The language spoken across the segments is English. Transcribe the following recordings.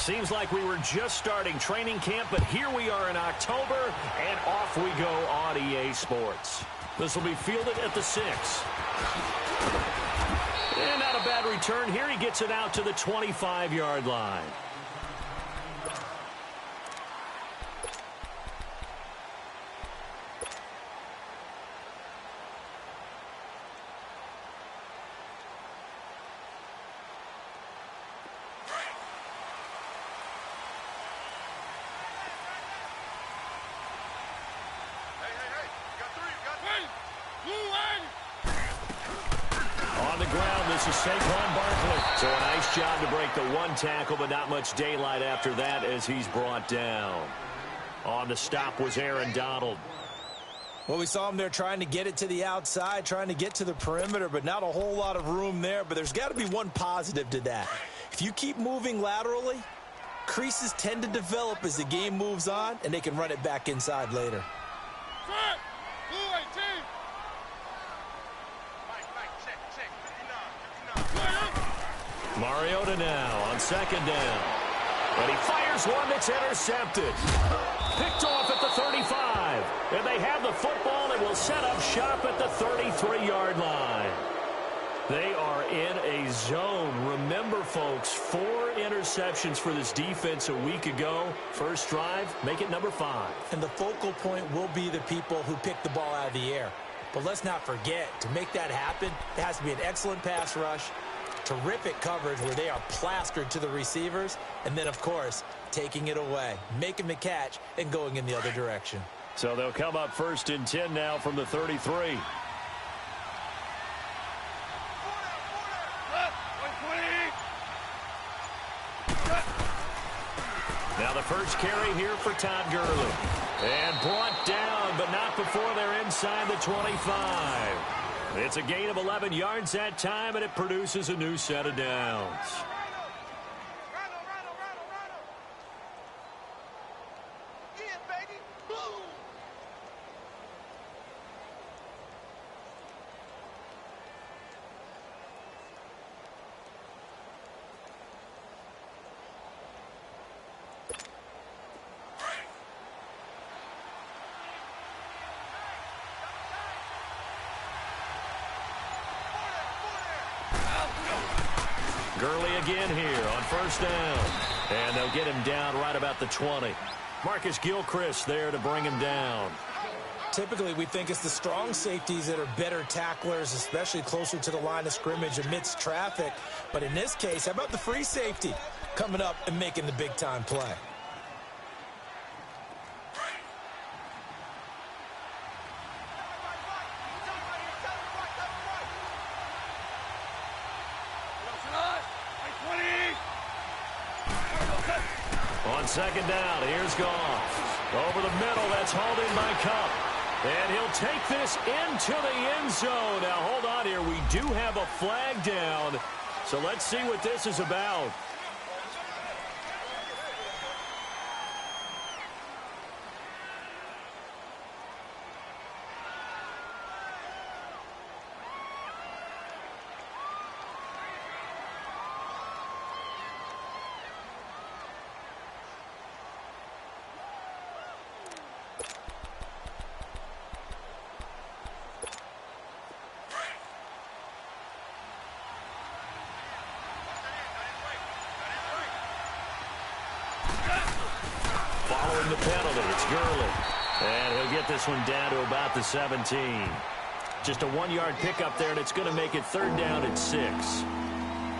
Seems like we were just starting training camp, but here we are in October, and off we go on EA Sports. This will be fielded at the 6. And not a bad return here. He gets it out to the 25-yard line. So a nice job to break the one tackle, but not much daylight after that as he's brought down. On the stop was Aaron Donald. Well, we saw him there trying to get it to the outside, trying to get to the perimeter, but not a whole lot of room there. But there's got to be one positive to that. If you keep moving laterally, creases tend to develop as the game moves on, and they can run it back inside later. Mariota now on second down. And he fires one that's intercepted. Picked off at the 35. And they have the football and will set up shop at the 33-yard line. They are in a zone. Remember, folks, 4 interceptions for this defense a week ago. First drive, make it number 5. And the focal point will be the people who pick the ball out of the air. But let's not forget, to make that happen, there has to be an excellent pass rush, terrific coverage where they are plastered to the receivers, and then, of course, taking it away, making the catch, and going in the other direction. So they'll come up first and 10 now from the 33. Now the first carry here for Todd Gurley. And brought down, but not before they're inside the 25. It's a gain of 11 yards that time, and it produces a new set of downs. Gurley again here on first down. And they'll get him down right about the 20. Marcus Gilchrist there to bring him down. Typically, we think it's the strong safeties that are better tacklers, especially closer to the line of scrimmage amidst traffic. But in this case, how about the free safety coming up and making the big-time play? On second down, here's Goff. Over the middle, that's hauled in by Cup. And he'll take this into the end zone. Now, hold on here. We do have a flag down. So let's see what this is about. Following the penalty, it's Gurley. And he'll get this one down to about the 17. Just a 1-yard pickup there, and it's going to make it third down at 6.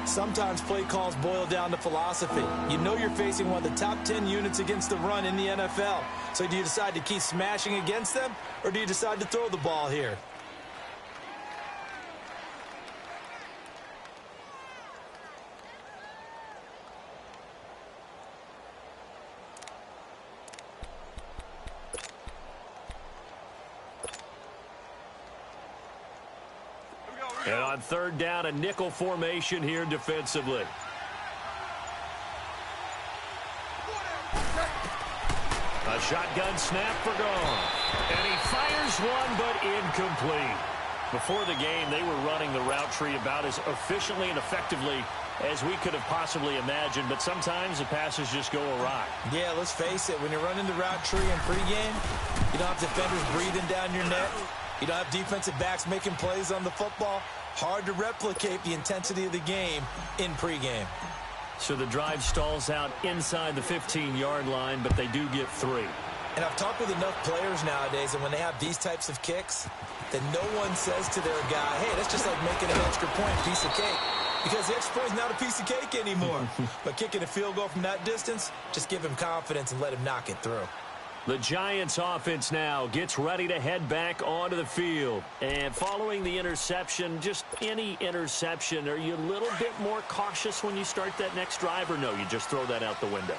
Sometimes play calls boil down to philosophy. You know you're facing one of the top 10 units against the run in the NFL. So do you decide to keep smashing against them, or do you decide to throw the ball here? And on third down, a nickel formation here defensively. A shotgun snap for Goff. And he fires one, but incomplete. Before the game, they were running the route tree about as efficiently and effectively as we could have possibly imagined, but sometimes the passes just go awry. Yeah, let's face it. When you're running the route tree in pregame, you don't have defenders breathing down your neck. You don't have defensive backs making plays on the football. Hard to replicate the intensity of the game in pregame. So the drive stalls out inside the 15-yard line, but they do get 3. And I've talked with enough players nowadays, and when they have these types of kicks, then no one says to their guy, hey, that's just like making an extra point, piece of cake. Because the extra point is not a piece of cake anymore. But kicking a field goal from that distance, just give him confidence and let him knock it through. The Giants offense now gets ready to head back onto the field. And following the interception, just any interception, are you a little bit more cautious when you start that next drive, or no, you just throw that out the window?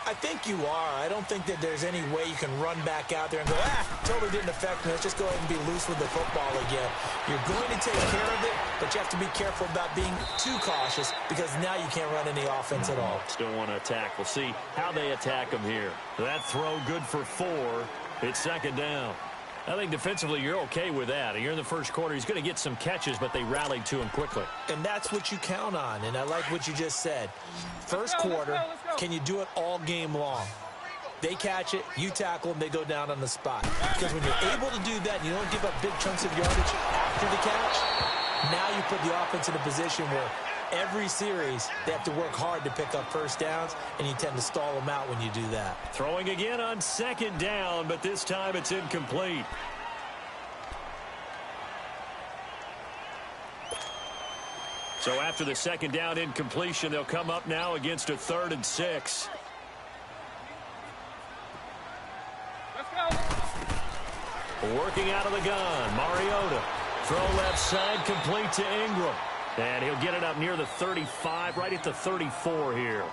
I think you are. I don't think that there's any way you can run back out there and go, totally didn't affect me. Let's just go ahead and be loose with the football again. You're going to take care of it, but you have to be careful about being too cautious because now you can't run any offense at all. Still want to attack. We'll see how they attack them here. That throw good for 4. It's second down. I think defensively you're okay with that. You're in the first quarter. He's going to get some catches, but they rallied to him quickly. And that's what you count on, and I like what you just said. First quarter, can you do it all game long? They catch it, you tackle them, they go down on the spot. Because when you're able to do that and you don't give up big chunks of yardage after the catch, now you put the offense in a position where every series they have to work hard to pick up first downs, and you tend to stall them out when you do that. Throwing again on second down, but this time it's incomplete. So after the second down incompletion, they'll come up now against a 3rd and 6. Working out of the gun, Mariota. Throw left side, complete to Ingram. And he'll get it up near the 35, right at the 34 here.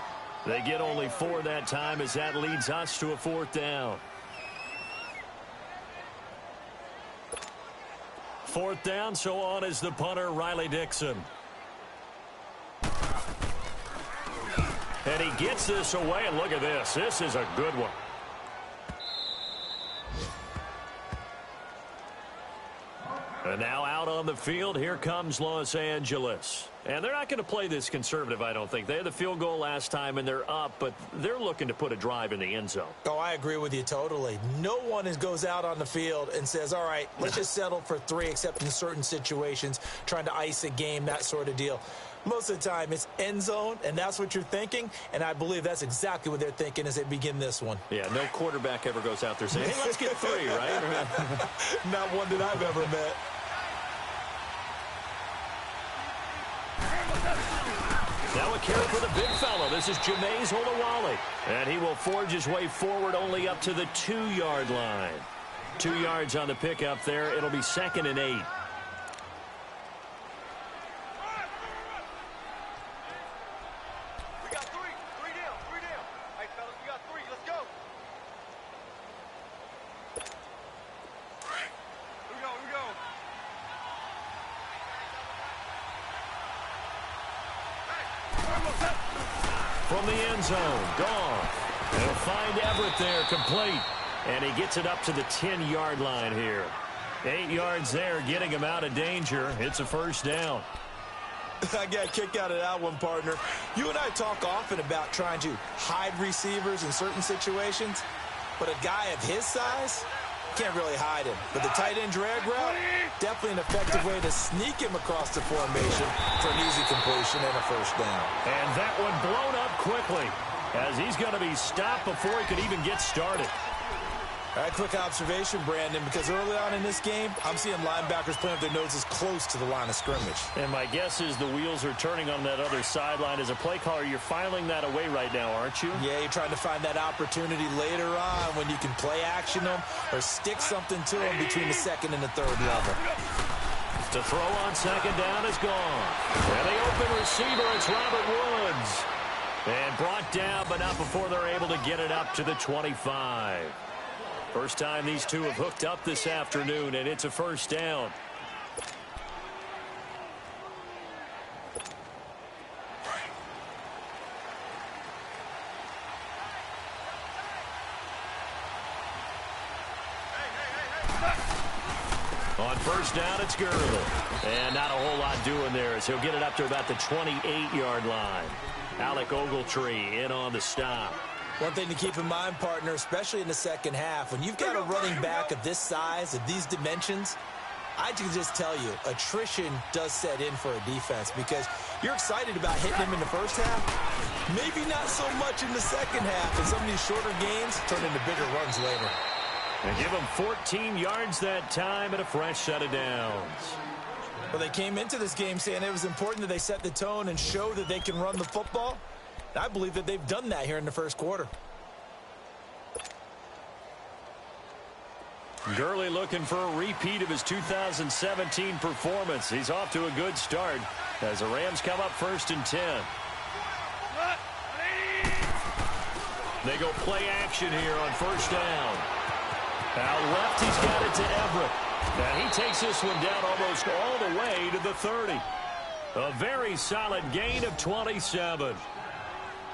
They get only 4 that time as that leads us to a 4th down. 4th down, so on is the punter, Riley Dixon. And he gets this away, and look at this. This is a good one. And now out on the field, here comes Los Angeles. And they're not going to play this conservative, I don't think. They had the field goal last time, and they're up, but they're looking to put a drive in the end zone. Oh, I agree with you totally. No one goes out on the field and says, all right, let's just settle for 3, except in certain situations, trying to ice a game, that sort of deal. Most of the time, it's end zone, and that's what you're thinking, and I believe that's exactly what they're thinking as they begin this one. Yeah, no quarterback ever goes out there saying, hey, let's get 3, right? Not one that I've ever met. Now a carry for the big fella. This is Jameis Olawale. And he will forge his way forward only up to the 2-yard line. 2 yards on the pickup there. It'll be 2nd and 8. From the end zone, gone. They'll find Everett there, complete. And he gets it up to the 10-yard line here. 8 yards there, getting him out of danger. It's a 1st down. I got a kick out of that one, partner. You and I talk often about trying to hide receivers in certain situations, but a guy of his size can't really hide him. But the tight end drag route, definitely an effective way to sneak him across the formation for an easy completion and a 1st down. And that one blown up quickly as he's going to be stopped before he could even get started. All right, quick observation, Brandon, because early on in this game, I'm seeing linebackers playing with their noses close to the line of scrimmage. And my guess is the wheels are turning on that other sideline. As a play caller, you're filing that away right now, aren't you? Yeah, you're trying to find that opportunity later on when you can play action them or stick something to them between the 2nd and the 3rd level. To throw on 2nd down is gone. And the open receiver, it's Robert Woods. And brought down, but not before they're able to get it up to the 25. First time these two have hooked up this afternoon, and it's a 1st down. On 1st down, it's Gurley. And not a whole lot doing there as he'll get it up to about the 28-yard line. Alec Ogletree in on the stop. One thing to keep in mind, partner, especially in the second half, when you've got a running back of this size, of these dimensions, I can just tell you, attrition does set in for a defense because you're excited about hitting him in the first half, maybe not so much in the second half, and some of these shorter gains turn into bigger runs later. And give him 14 yards that time and a fresh set of downs. Well, they came into this game saying it was important that they set the tone and show that they can run the football. I believe that they've done that here in the first quarter. Gurley looking for a repeat of his 2017 performance. He's off to a good start as the Rams come up 1st and 10. They go play action here on first down. Out left, he's got it to Everett. And he takes this one down almost all the way to the 30. A very solid gain of 27.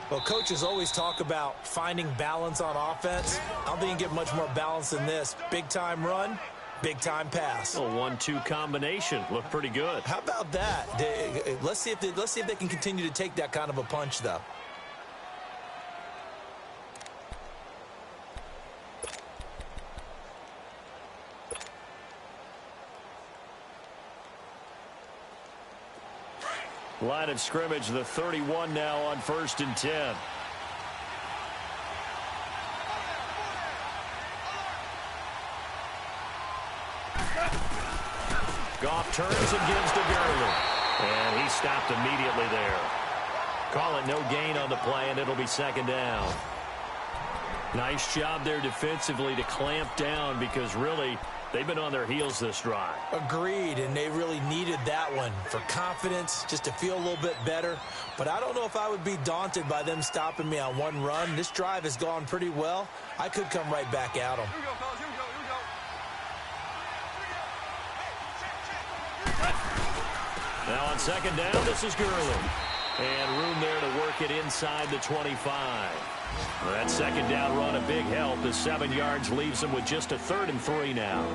Well, coaches always talk about finding balance on offense. I don't think you get much more balance than this. Big-time run, big-time pass. A 1-2 combination. Looked pretty good. How about that? Let's see if they can continue to take that kind of a punch, though. Line of scrimmage, the 31 now on 1st and 10. Goff turns and gives to Gurley. And he stopped immediately there. Call it no gain on the play, and it'll be 2nd down. Nice job there defensively to clamp down because really they've been on their heels this drive. Agreed, and they really needed that one for confidence, just to feel a little bit better. But I don't know if I would be daunted by them stopping me on one run. This drive has gone pretty well. I could come right back at them. Now on 2nd down, this is Gurley. And room there to work it inside the 25. That 2nd down run a big help. The 7 yards leaves them with just a 3rd and 3 now.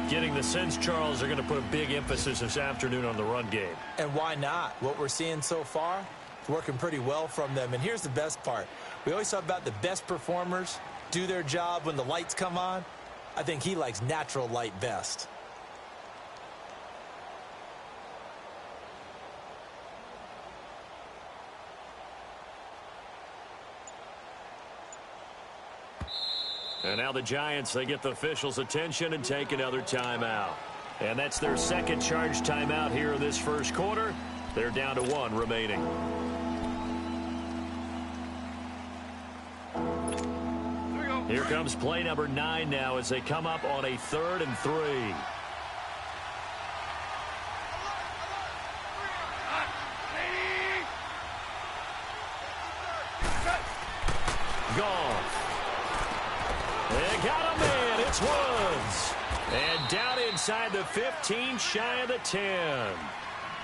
Getting the sense, Charles, are going to put a big emphasis this afternoon on the run game. And why not? What we're seeing so far is working pretty well from them. And here's the best part. We always talk about the best performers do their job when the lights come on. I think he likes natural light best. And now the Giants, they get the officials' attention and take another timeout. And that's their 2nd charge timeout here in this 1st quarter. They're down to 1 remaining. Here comes play number 9 now as they come up on a 3rd and 3. Goff. They got a man. It's Woods. And down inside the 15, shy of the 10.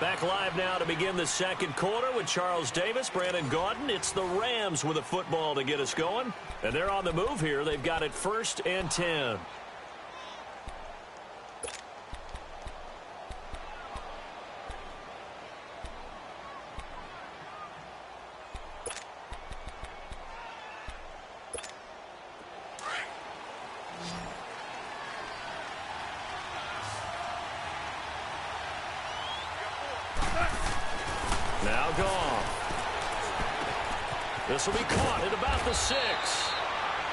Back live now to begin the 2nd quarter with Charles Davis, Brandon Gaudin. It's the Rams with a football to get us going. And they're on the move here. They've got it 1st and 10. Now Goff. This will be caught at about the 6.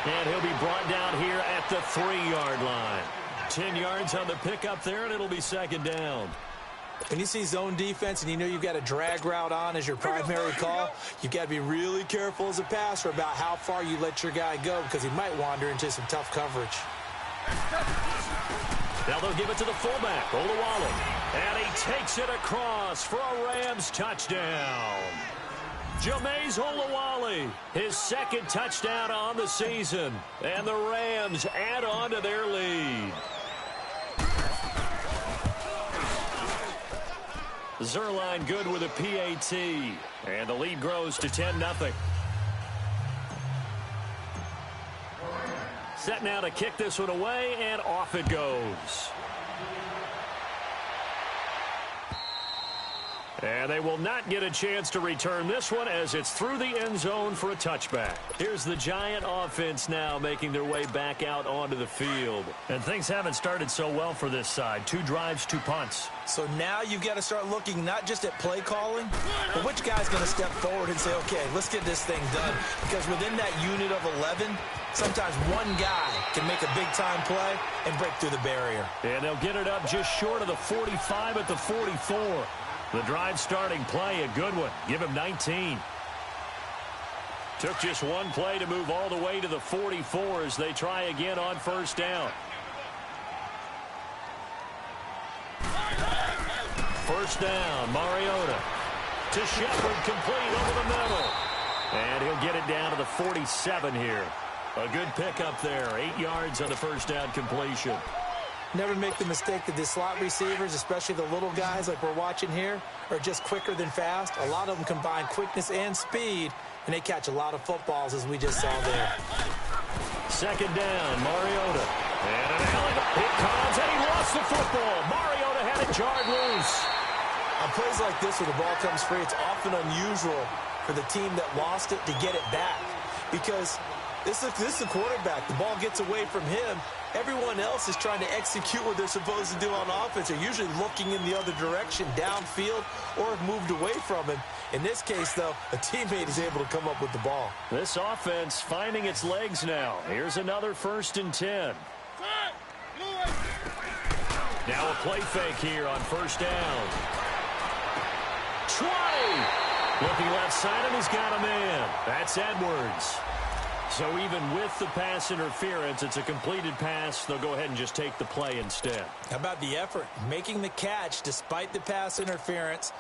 And he'll be brought down here at the 3-yard line. 10 yards on the pickup there, and it'll be 2nd down. When you see zone defense and you know you've got a drag route on as your primary call, you've got to be really careful as a passer about how far you let your guy go because he might wander into some tough coverage. Now they'll give it to the fullback, Olawale. And he takes it across for a Rams touchdown. Jameis Olawale, his 2nd touchdown on the season. And the Rams add on to their lead. Zerline good with a PAT. And the lead grows to 10-0. Set now to kick this one away, and off it goes. And they will not get a chance to return this one as it's through the end zone for a touchback. Here's the Giant offense now making their way back out onto the field. And things haven't started so well for this side. 2 drives, 2 punts. So now you've got to start looking not just at play calling, but which guy's going to step forward and say, okay, let's get this thing done. Because within that unit of 11, sometimes one guy can make a big-time play and break through the barrier. And they'll get it up just short of the 45 at the 44. The drive starting play, a good one. Give him 19. Took just one play to move all the way to the 44 as they try again on 1st down. 1st down, Mariota to Shepard, complete over the middle. And he'll get it down to the 47 here. A good pickup there. 8 yards on the first down completion. Never make the mistake that the slot receivers, especially the little guys like we're watching here, are just quicker than fast. A lot of them combine quickness and speed, and they catch a lot of footballs, as we just saw there. Second down, Mariota. And an alley. Here comes, and he lost the football. Mariota had it jarred loose. On plays like this where the ball comes free, it's often unusual for the team that lost it to get it back, because this is the quarterback. The ball gets away from him. Everyone else is trying to execute what they're supposed to do on offense. They're usually looking in the other direction, downfield, or have moved away from him. In this case, though, a teammate is able to come up with the ball. This offense finding its legs now. Here's another 1st and 10. Now a play fake here on 1st down. 20. Looking left side, and he's got a man. That's Edwards. So even with the pass interference, it's a completed pass. They'll go ahead and just take the play instead. How about the effort? Making the catch despite the pass interference.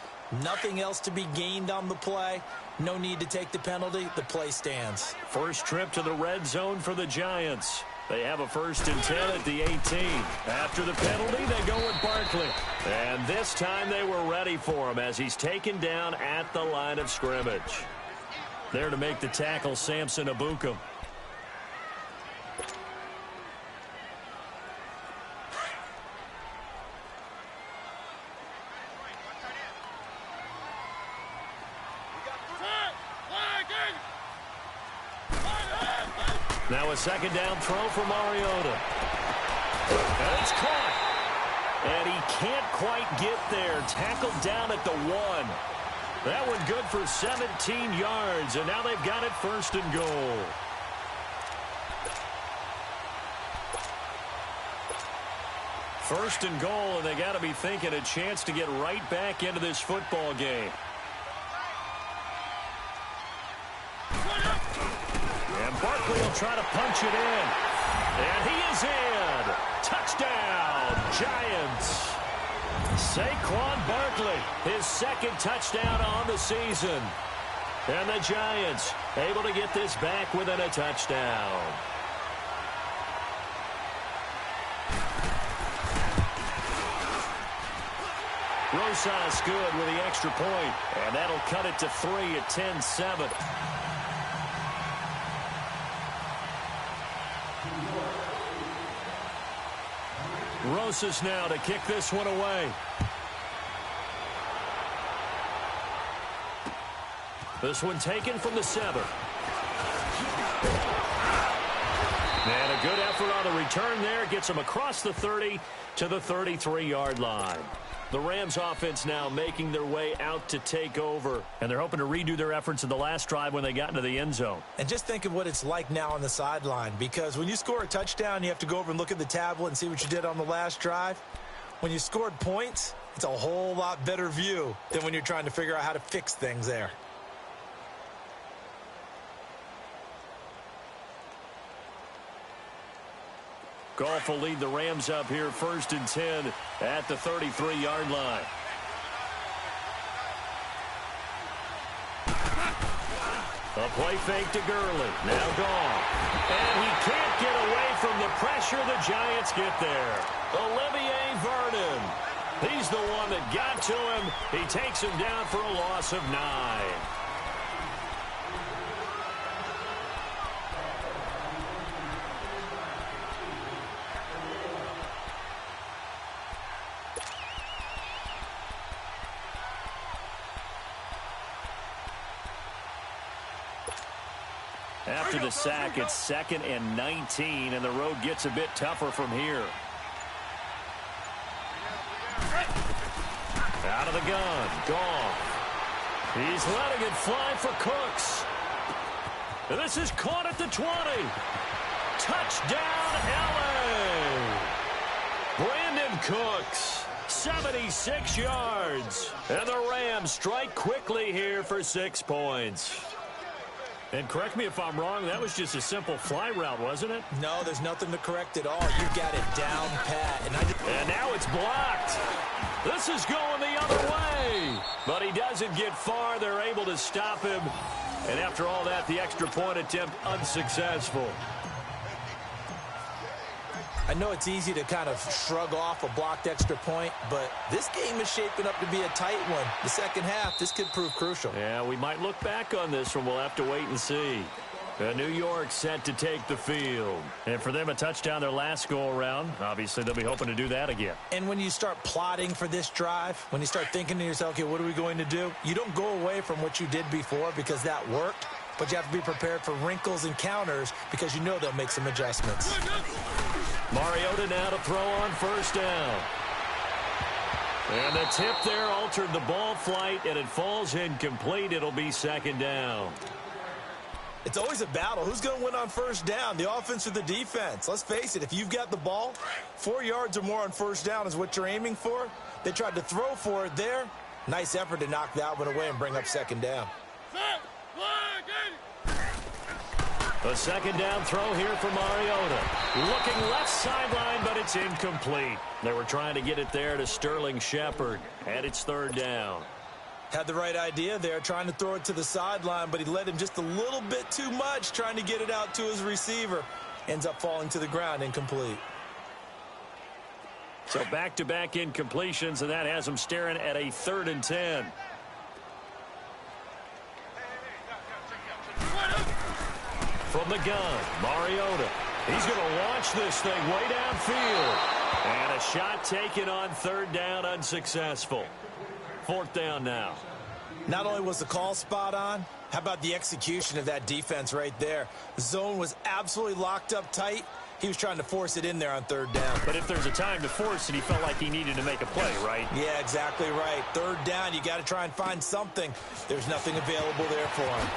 Nothing else to be gained on the play. No need to take the penalty. The play stands. First trip to the red zone for the Giants. They have a 1st and 10 at the 18. After the penalty, they go with Barkley. And this time they were ready for him as he's taken down at the line of scrimmage. There to make the tackle, Samson Abukum. Now a 2nd down throw for Mariota. And it's caught. And he can't quite get there. Tackled down at the 1. That one good for 17 yards, and now they've got it 1st and goal. First and goal, and they got to be thinking a chance to get right back into this football game. And Barkley will try to punch it in. And he is in. Touchdown, Giants. Saquon Barkley, his 2nd touchdown on the season. And the Giants able to get this back within a touchdown. Rosas good with the extra point, and that'll cut it to 3 at 10-7. Rosas now to kick this one away. This one taken from the 7. And a good effort on the return there. Gets him across the 30 to the 33-yard line. The Rams offense now making their way out to take over. And they're hoping to redo their efforts in the last drive when they got into the end zone. And just think of what it's like now on the sideline. Because when you score a touchdown, you have to go over and look at the tablet and see what you did on the last drive. When you scored points, it's a whole lot better view than when you're trying to figure out how to fix things there. Goff will lead the Rams up here 1st and 10 at the 33-yard line. A play fake to Gurley. Now Goff. And he can't get away from the pressure. The Giants get there. Olivier Vernon. He's the one that got to him. He takes him down for a loss of 9. After the sack, it's 2nd and 19, and the road gets a bit tougher from here. Out of the gun, Goff. He's letting it fly for Cooks. And this is caught at the 20. Touchdown, LA. Brandon Cooks, 76 yards. And the Rams strike quickly here for 6 points. And correct me if I'm wrong, that was just a simple fly route, wasn't it? No, there's nothing to correct at all. You got it down pat. And now it's blocked. This is going the other way. But he doesn't get far. They're able to stop him And after all that, the extra point attempt unsuccessful. I know it's easy to kind of shrug off a blocked extra point, but this game is shaping up to be a tight one. The second half, this could prove crucial. Yeah, we might look back on this one. We'll have to wait and see. New York set to take the field. And for them, a touchdown their last go-around. Obviously, they'll be hoping to do that again. And when you start plotting for this drive, when you start thinking to yourself, okay, what are we going to do? You don't go away from what you did before because that worked, but you have to be prepared for wrinkles and counters because you know they'll make some adjustments. Mariota now to throw on first down. And the tip there altered the ball flight, and it falls incomplete. It'll be second down. It's always a battle. Who's going to win on first down, the offense or the defense? Let's face it, if you've got the ball, 4 yards or more on first down is what you're aiming for. They tried to throw for it there. Nice effort to knock that one away and bring up second down. A second down throw here for Mariota. Looking left sideline, but it's incomplete. They were trying to get it there to Sterling Shepard, and it's third down. Had the right idea there, trying to throw it to the sideline, but he led him just a little bit too much, trying to get it out to his receiver. Ends up falling to the ground, incomplete. So back-to-back incompletions, and that has him staring at a 3rd and 10. From the gun, Mariota. He's going to launch this thing way downfield. And a shot taken on 3rd down, unsuccessful. 4th down now. Not only was the call spot on, how about the execution of that defense right there? The zone was absolutely locked up tight. He was trying to force it in there on 3rd down. But if there's a time to force it, he felt like he needed to make a play, right? Yeah, exactly right. 3rd down, you got to try and find something. There's nothing available there for him.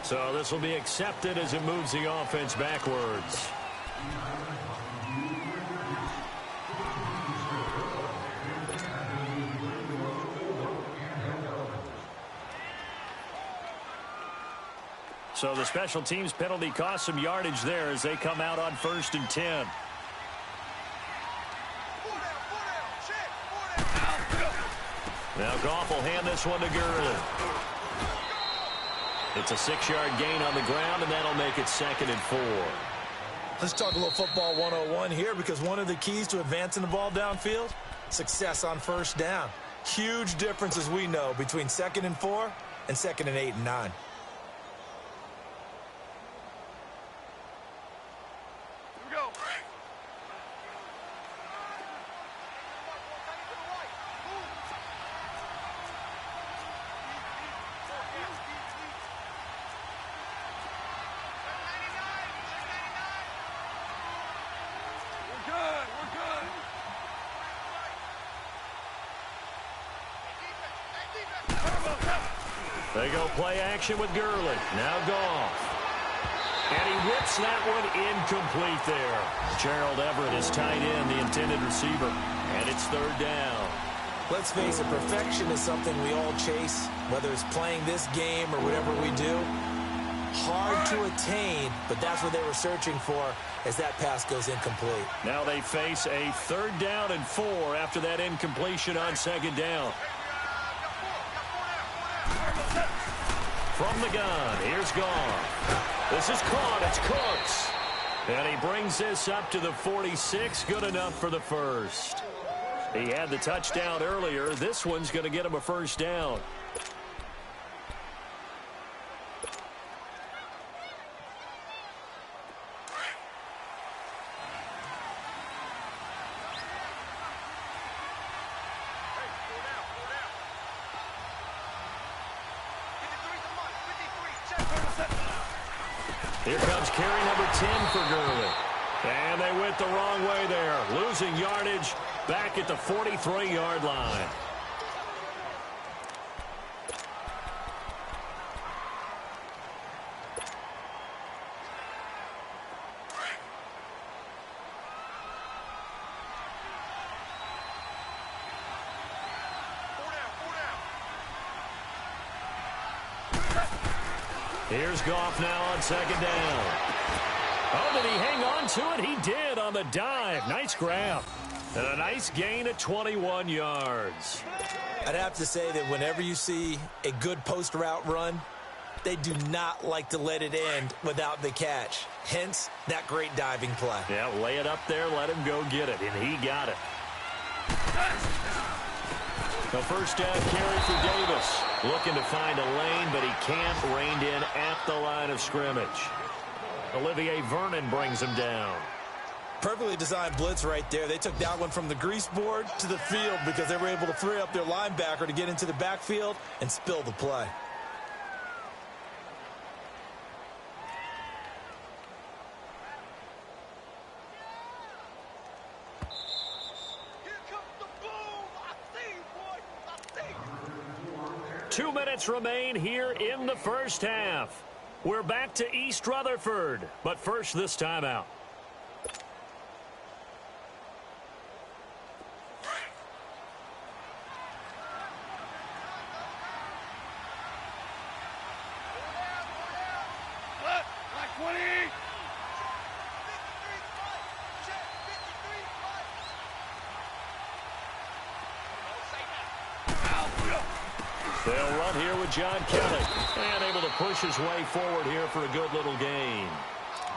So this will be accepted as it moves the offense backwards. So the special teams penalty cost some yardage there as they come out on 1st and 10. Now Goff will hand this one to Gurley. It's a 6-yard gain on the ground, and that'll make it 2nd and 4. Let's talk a little football 101 here, because one of the keys to advancing the ball downfield, success on first down. Huge difference, as we know, between 2nd and 4 and 2nd and 8 and 9. They go play action with Gurley. Now Goff. And he whips that one incomplete there. Gerald Everett is tight end, the intended receiver. And it's 3rd down. Let's face it, perfection is something we all chase, whether it's playing this game or whatever we do. Hard to attain, but that's what they were searching for as that pass goes incomplete. Now they face a 3rd down and 4 after that incompletion on 2nd down. From the gun, here's Goff. This is caught, it's Cooks. And he brings this up to the 46, good enough for the first. He had the touchdown earlier. This one's going to get him a 1st down. Here comes carry number 10 for Gurley. And they went the wrong way there. Losing yardage back at the 43-yard line. Here's Goff now on 2nd down. Oh, did he hang on to it? He did on the dive. Nice grab. And a nice gain of 21 yards. I'd have to say that whenever you see a good post route run, they do not like to let it end without the catch. Hence, that great diving play. Yeah, lay it up there, let him go get it, and he got it. The first down carry for Davis. Looking to find a lane, but he can't. Reined in at the line of scrimmage. Olivier Vernon brings him down. Perfectly designed blitz right there. They took that one from the grease board to the field because they were able to free up their linebacker to get into the backfield and spill the play. Here comes the boom. I see you, boy. I see you. 2 minutes remain here in the first half. We're back to East Rutherford, but first this timeout. They'll run here with John Kelly. And able to push his way forward here for a good little gain.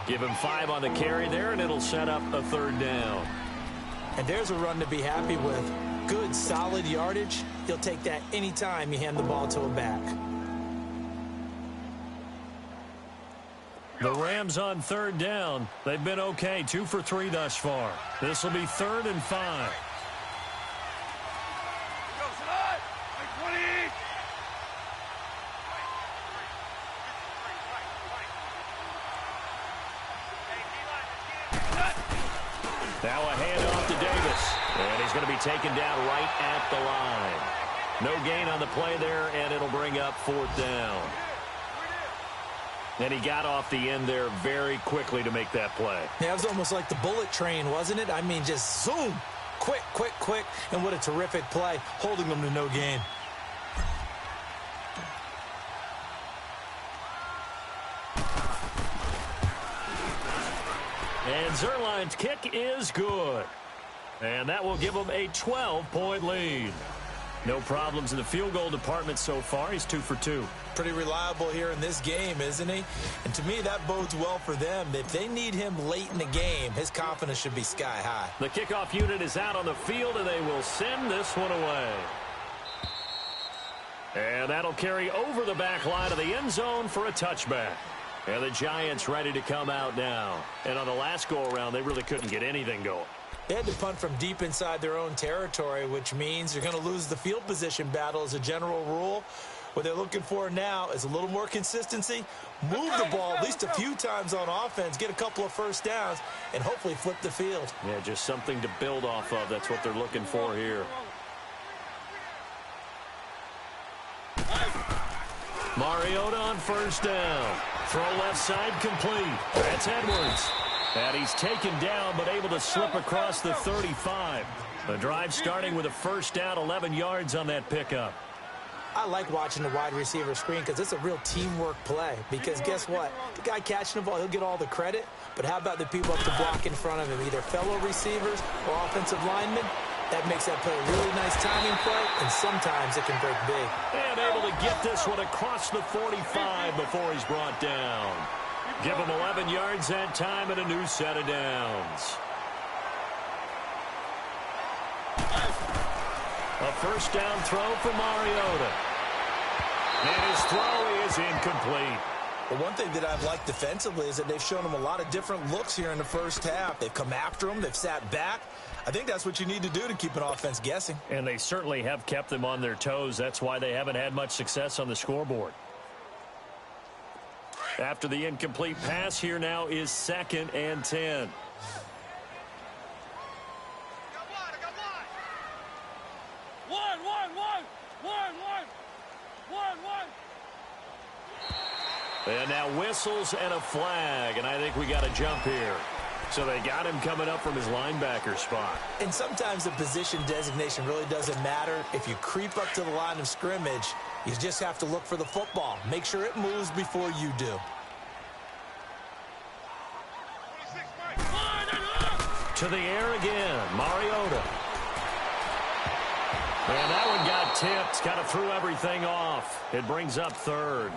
Give him 5 on the carry there, and it'll set up a third down. And there's a run to be happy with. Good, solid yardage. He'll take that anytime you hand the ball to a back. The Rams on third down. They've been okay, 2 for 3 thus far. This will be 3rd and 5. Now a handoff to Davis. And he's going to be taken down right at the line. No gain on the play there, and it'll bring up 4th down. And he got off the end there very quickly to make that play. Yeah, it was almost like the bullet train, wasn't it? I mean, just zoom. Quick, quick, quick. And what a terrific play, holding them to no gain. And Zerline's kick is good. And that will give him a 12-point lead. No problems in the field goal department so far. He's 2 for 2. Pretty reliable here in this game, isn't he? And to me, that bodes well for them. If they need him late in the game, his confidence should be sky high. The kickoff unit is out on the field, and they will send this one away. And that'll carry over the back line of the end zone for a touchback. And the Giants ready to come out now. And on the last go-around, they really couldn't get anything going. They had to punt from deep inside their own territory, which means you're going to lose the field position battle as a general rule. What they're looking for now is a little more consistency, move the ball at least a few times on offense, get a couple of first downs, and hopefully flip the field. Yeah, just something to build off of. That's what they're looking for here. Mariota on first down. Throw left side complete. That's Edwards. And he's taken down but able to slip across the 35. The drive starting with a first down, 11 yards on that pickup. I like watching the wide receiver screen because it's a real teamwork play. Because guess what? The guy catching the ball, he'll get all the credit. But how about the people up the block in front of him, either fellow receivers or offensive linemen? That makes that play a really nice timing play, and sometimes it can break big. And able to get this one across the 45 before he's brought down. Give him 11 yards that time and a new set of downs. A first down throw for Mariota. And his throw is incomplete. Well, one thing that I've liked defensively is that they've shown him a lot of different looks here in the first half. They've come after him. They've sat back. I think that's what you need to do to keep an offense guessing. And they certainly have kept them on their toes. That's why they haven't had much success on the scoreboard. After the incomplete pass, here now is 2nd and 10. And now whistles and a flag, and I think we got a jump here. So they got him coming up from his linebacker spot. And sometimes the position designation really doesn't matter. If you creep up to the line of scrimmage, you just have to look for the football. Make sure it moves before you do. To the air again, Mariota. And that one got tipped, kind of threw everything off. It brings up third.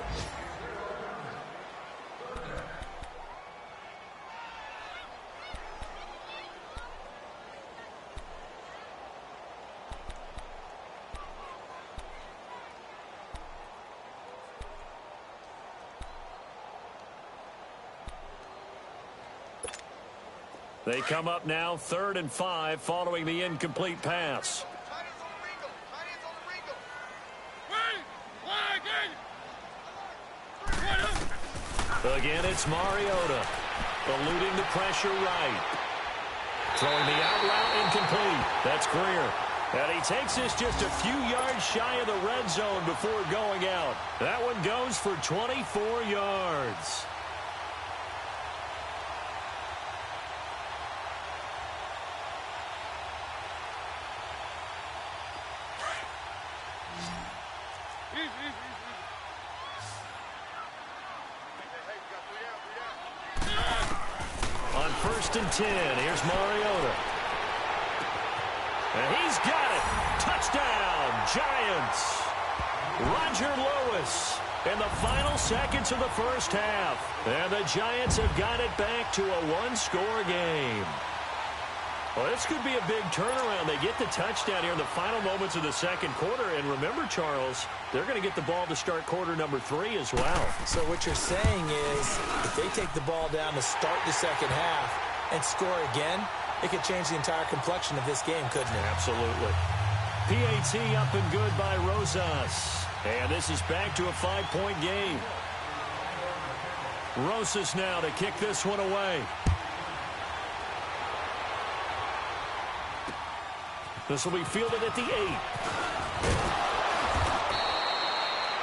They come up now 3rd and 5 following the incomplete pass. Again, it's Mariota. Eluding the pressure right. Throwing the out route incomplete. That's Greer. And he takes this just a few yards shy of the red zone before going out. That one goes for 24 yards. On 1st and 10, here's Mariota. And he's got it. Touchdown, Giants. Roger Lewis in the final seconds of the first half. And the Giants have got it back to a one-score game. Well, this could be a big turnaround. They get the touchdown here in the final moments of the second quarter. And remember, Charles, they're going to get the ball to start quarter number 3 as well. So what you're saying is if they take the ball down to start the second half and score again, it could change the entire complexion of this game, couldn't it? Absolutely. PAT up and good by Rosas. And this is back to a 5-point game. Rosas now to kick this one away. This will be fielded at the 8.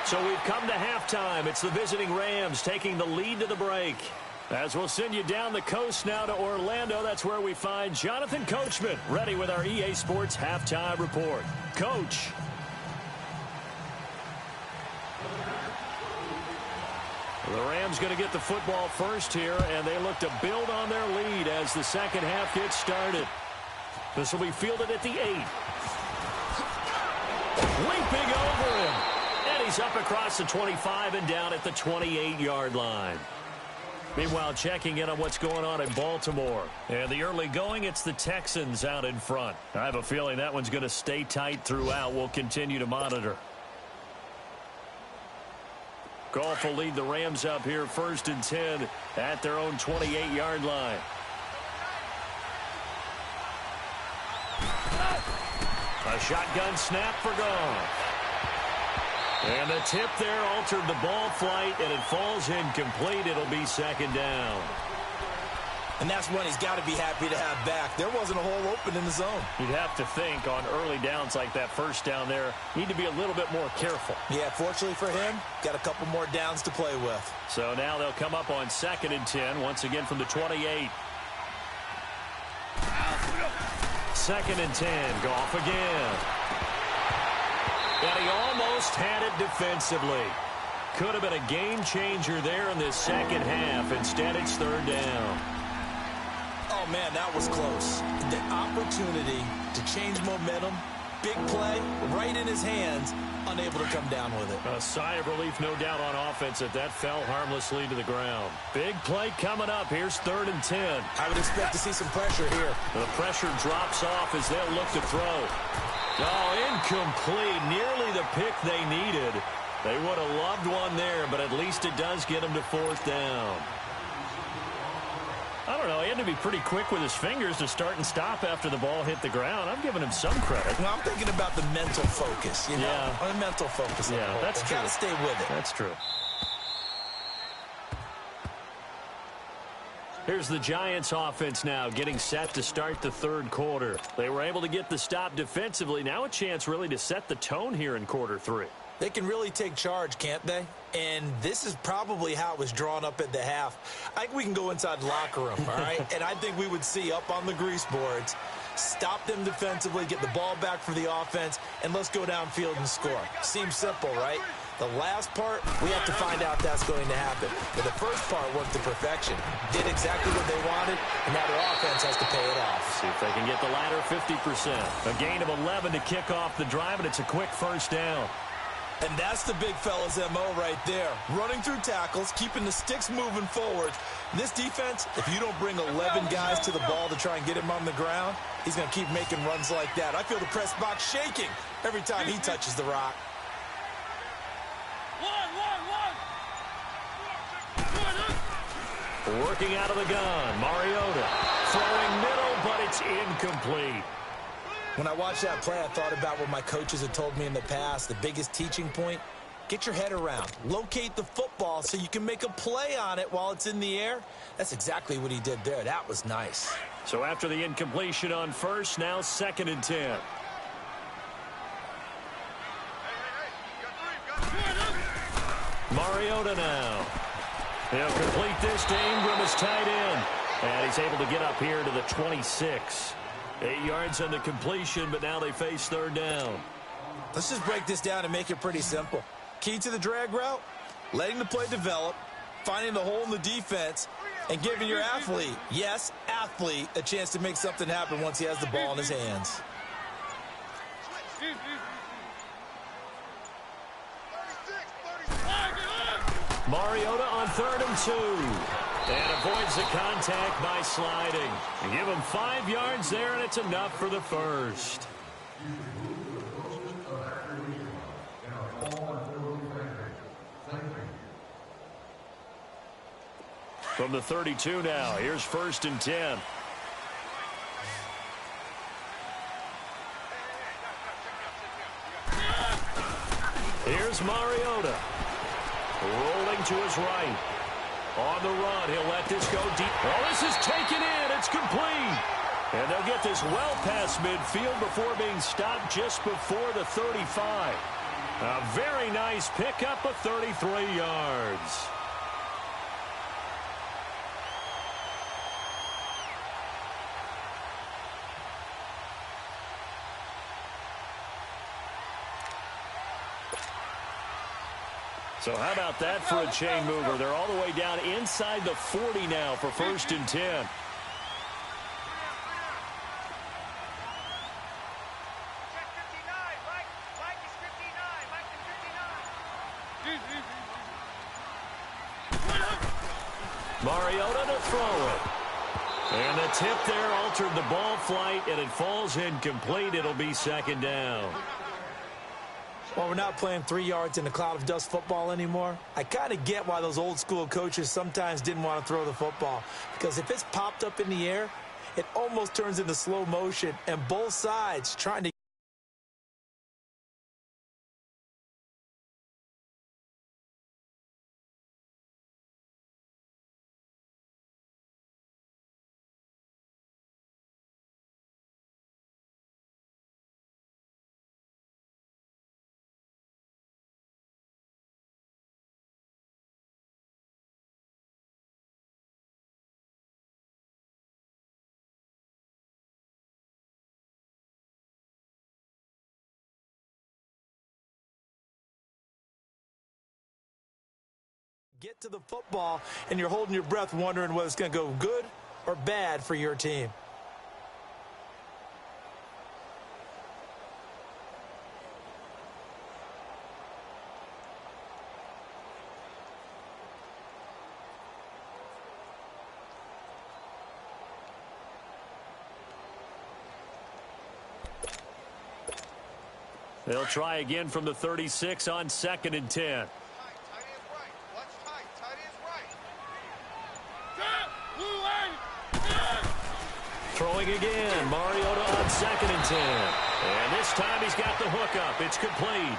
So we've come to halftime. It's the visiting Rams taking the lead to the break. As we'll send you down the coast now to Orlando, that's where we find Jonathan Coachman ready with our EA Sports Halftime Report. Coach. The Rams going to get the football first here, and they look to build on their lead as the second half gets started. This will be fielded at the 8. Leaping over him. And he's up across the 25 and down at the 28-yard line. Meanwhile, checking in on what's going on in Baltimore. And the early going, it's the Texans out in front. I have a feeling that one's going to stay tight throughout. We'll continue to monitor. Goff will lead the Rams up here 1st and 10 at their own 28-yard line. A shotgun snap for Goff. And the tip there altered the ball flight, and it falls incomplete. It'll be 2nd down. And that's one he's got to be happy to have back. There wasn't a hole open in the zone. You'd have to think on early downs like that first down there, need to be a little bit more careful. Yeah, fortunately for him, got a couple more downs to play with. So now they'll come up on 2nd and 10, once again from the 28. 2nd and 10, Goff again. And he almost had it defensively. Could have been a game changer there in this second half. Instead, it's 3rd down. Oh, man, that was close. The opportunity to change momentum, big play, right in his hands, unable to come down with it. A sigh of relief, no doubt, on offense that fell harmlessly to the ground. Big play coming up. Here's 3rd and 10. I would expect to see some pressure here. The pressure drops off as they'll look to throw. Oh, incomplete. Nearly the pick they needed. They would have loved one there, but at least it does get them to 4th down. I don't know. He had to be pretty quick with his fingers to start and stop after the ball hit the ground. I'm giving him some credit. Well, I'm thinking about the mental focus, you know? Yeah. The mental focus. Yeah, that's true. Got to stay with it. That's true. Here's the Giants offense now getting set to start the 3rd quarter. They were able to get the stop defensively. Now a chance really to set the tone here in quarter 3. They can really take charge, can't they? And this is probably how it was drawn up at the half. I think we can go inside the locker room, all right? And I think we would see up on the grease boards, stop them defensively, get the ball back for the offense, and let's go downfield and score. Seems simple, right? The last part, we have to find out if that's going to happen. But the first part worked to perfection. Did exactly what they wanted, and now their offense has to pay it off. See if they can get the latter 50%. A gain of 11 to kick off the drive, and it's a quick first down. And that's the big fella's MO right there. Running through tackles, keeping the sticks moving forward. This defense, if you don't bring 11 guys to the ball to try and get him on the ground, he's going to keep making runs like that. I feel the press box shaking every time he touches the rock. Working out of the gun, Mariota. Throwing middle, but it's incomplete. When I watched that play, I thought about what my coaches had told me in the past. The biggest teaching point, get your head around. Locate the football so you can make a play on it while it's in the air. That's exactly what he did there. That was nice. So after the incompletion on first, now 2nd and 10. Mariota now. He'll complete this to Ingram as tight end. And he's able to get up here to the 26. 8 yards on the completion, but now they face 3rd down. Let's just break this down and make it pretty simple. Key to the drag route, letting the play develop, finding the hole in the defense, and giving your athlete, yes, athlete, a chance to make something happen once he has the ball in his hands. Mariota on 3rd and 2. And avoids the contact by sliding. And give him 5 yards there, and it's enough for the first. From the 32 now, here's 1st and 10. Here's Mariota. Rolling to his right. On the run, he'll let this go deep. Oh, this is taken in. It's complete. And they'll get this well past midfield before being stopped just before the 35. A very nice pickup of 33 yards. So how about that for a chain mover? They're all the way down inside the 40 now for 1st and 10. Mariota to throw it. And the tip there altered the ball flight, and it falls incomplete. It'll be 2nd down. Well, we're not playing 3 yards in a cloud of dust football anymore. I kind of get why those old school coaches sometimes didn't want to throw the football. Because if it's popped up in the air, it almost turns into slow motion, and both sides trying to get to the football, and you're holding your breath wondering whether it's going to go good or bad for your team. They'll try again from the 36 on 2nd and 10. Throwing again, Mariota on 2nd and 10. And this time he's got the hook up. It's complete.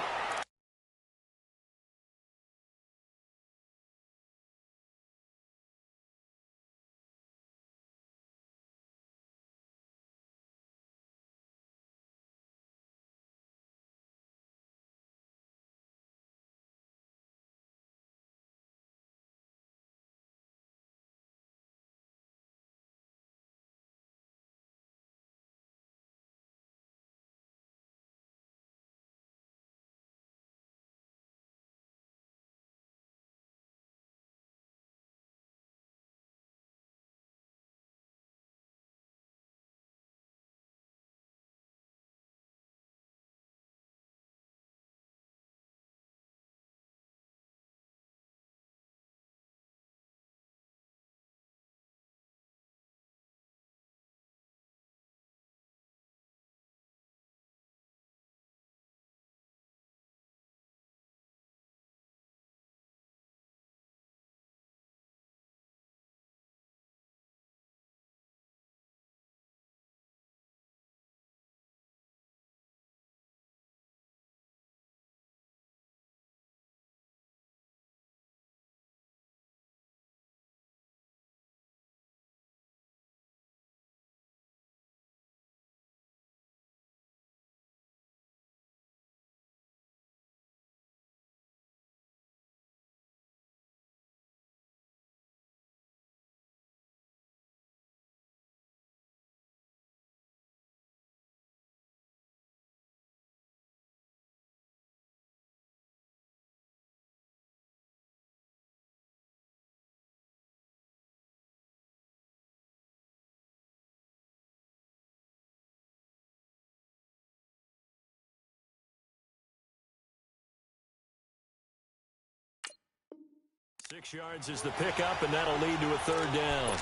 6 yards is the pickup, and that'll lead to a third down.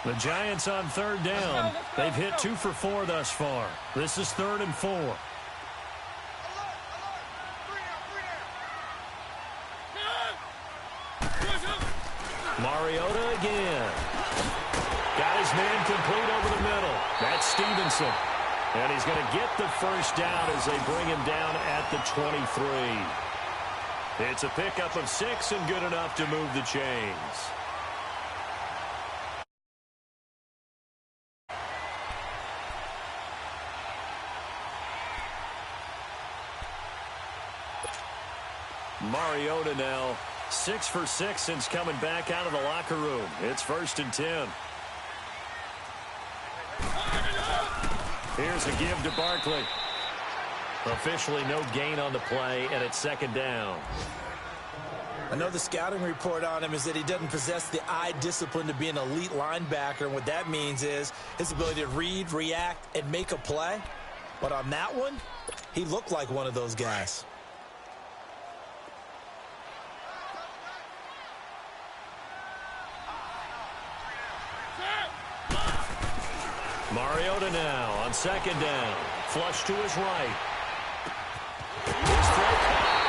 The Giants on third down. They've hit 2 for 4 thus far. This is 3rd and 4. Mariota again. Got his man complete over the middle. That's Stevenson. And he's going to get the first down as they bring him down at the 23. It's a pickup of 6 and good enough to move the chains. Mariota now 6 for 6 since coming back out of the locker room. It's 1st and 10. Here's a give to Barkley. Officially no gain on the play, and it's 2nd down. I know the scouting report on him is that he doesn't possess the eye discipline to be an elite linebacker, and what that means is his ability to read, react, and make a play. But on that one, he looked like one of those guys. Mariota now on 2nd down. Flush to his right. His throw.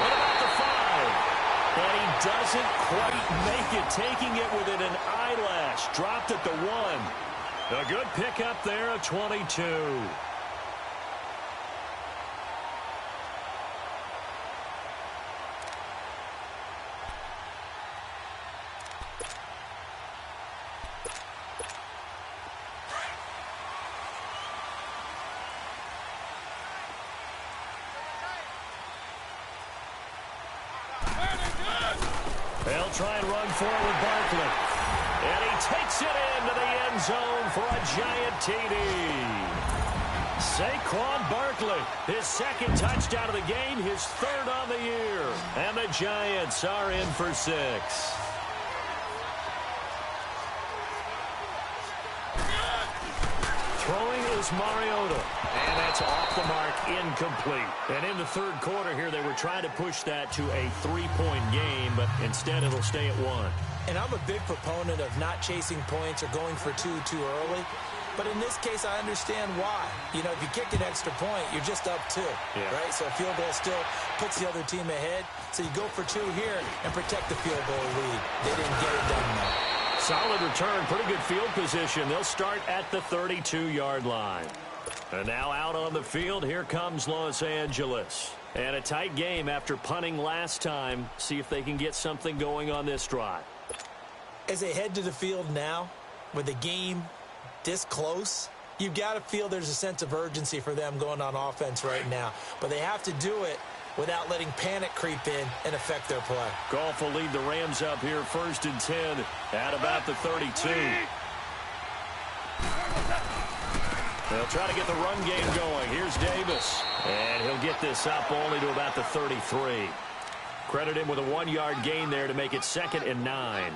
What about the 5? And he doesn't quite make it, taking it within an eyelash. Dropped at the 1. A good pickup there of 22. They'll try and run forward with Barkley. And he takes it into the end zone for a giant TD. Saquon Barkley, his 2nd touchdown of the game, his 3rd on the year. And the Giants are in for 6. Throwing is Mariota. And that's off the mark, incomplete. And in the 3rd quarter here, they were trying to push that to a 3-point game, but instead it'll stay at 1. And I'm a big proponent of not chasing points or going for 2 too early. But in this case, I understand why. You know, if you kick an extra point, you're just up 2, right? So a field goal still puts the other team ahead. So you go for 2 here and protect the field goal lead. They didn't get it done, though. Solid return, pretty good field position. They'll start at the 32-yard line. And now out on the field, here comes Los Angeles. And a tight game after punting last time. See if they can get something going on this drive. As they head to the field now, with the game this close, you've got to feel there's a sense of urgency for them going on offense right now. But they have to do it without letting panic creep in and affect their play. Goff will lead the Rams up here 1st and 10 at about the 32. They'll try to get the run game going. Here's Davis. And he'll get this up only to about the 33. Credit him with a 1-yard gain there to make it 2nd and 9.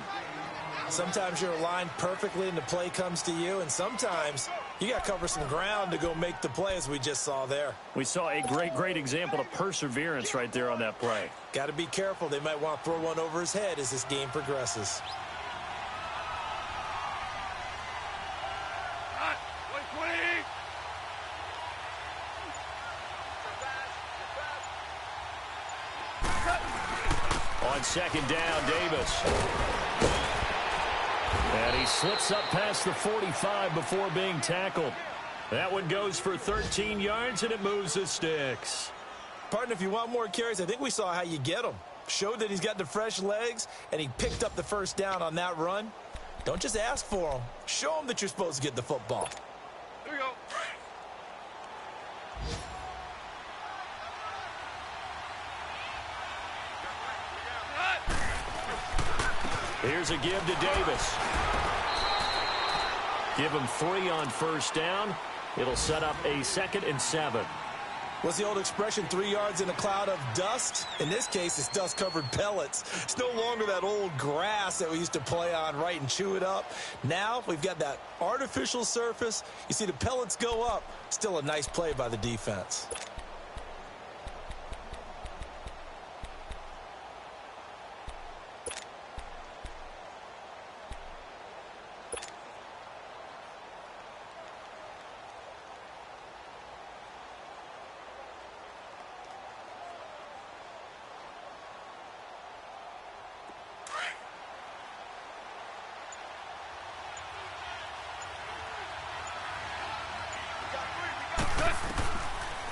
Sometimes you're aligned perfectly and the play comes to you, and sometimes you got to cover some ground to go make the play, as we just saw there. We saw a great example of perseverance right there on that play. Got to be careful. They might want to throw one over his head as this game progresses. On 2nd down, Davis. And he slips up past the 45 before being tackled. That one goes for 13 yards, and it moves the sticks. Partner, if you want more carries, I think we saw how you get them. Showed that he's got the fresh legs, and he picked up the first down on that run. Don't just ask for them. Show them that you're supposed to get the football. Here we go. Here's a give to Davis. Give him 3 on 1st down. It'll set up a 2nd and 7. What's the old expression, 3 yards in a cloud of dust? In this case, it's dust-covered pellets. It's no longer that old grass that we used to play on, right, and chew it up. Now we've got that artificial surface. You see the pellets go up. Still a nice play by the defense.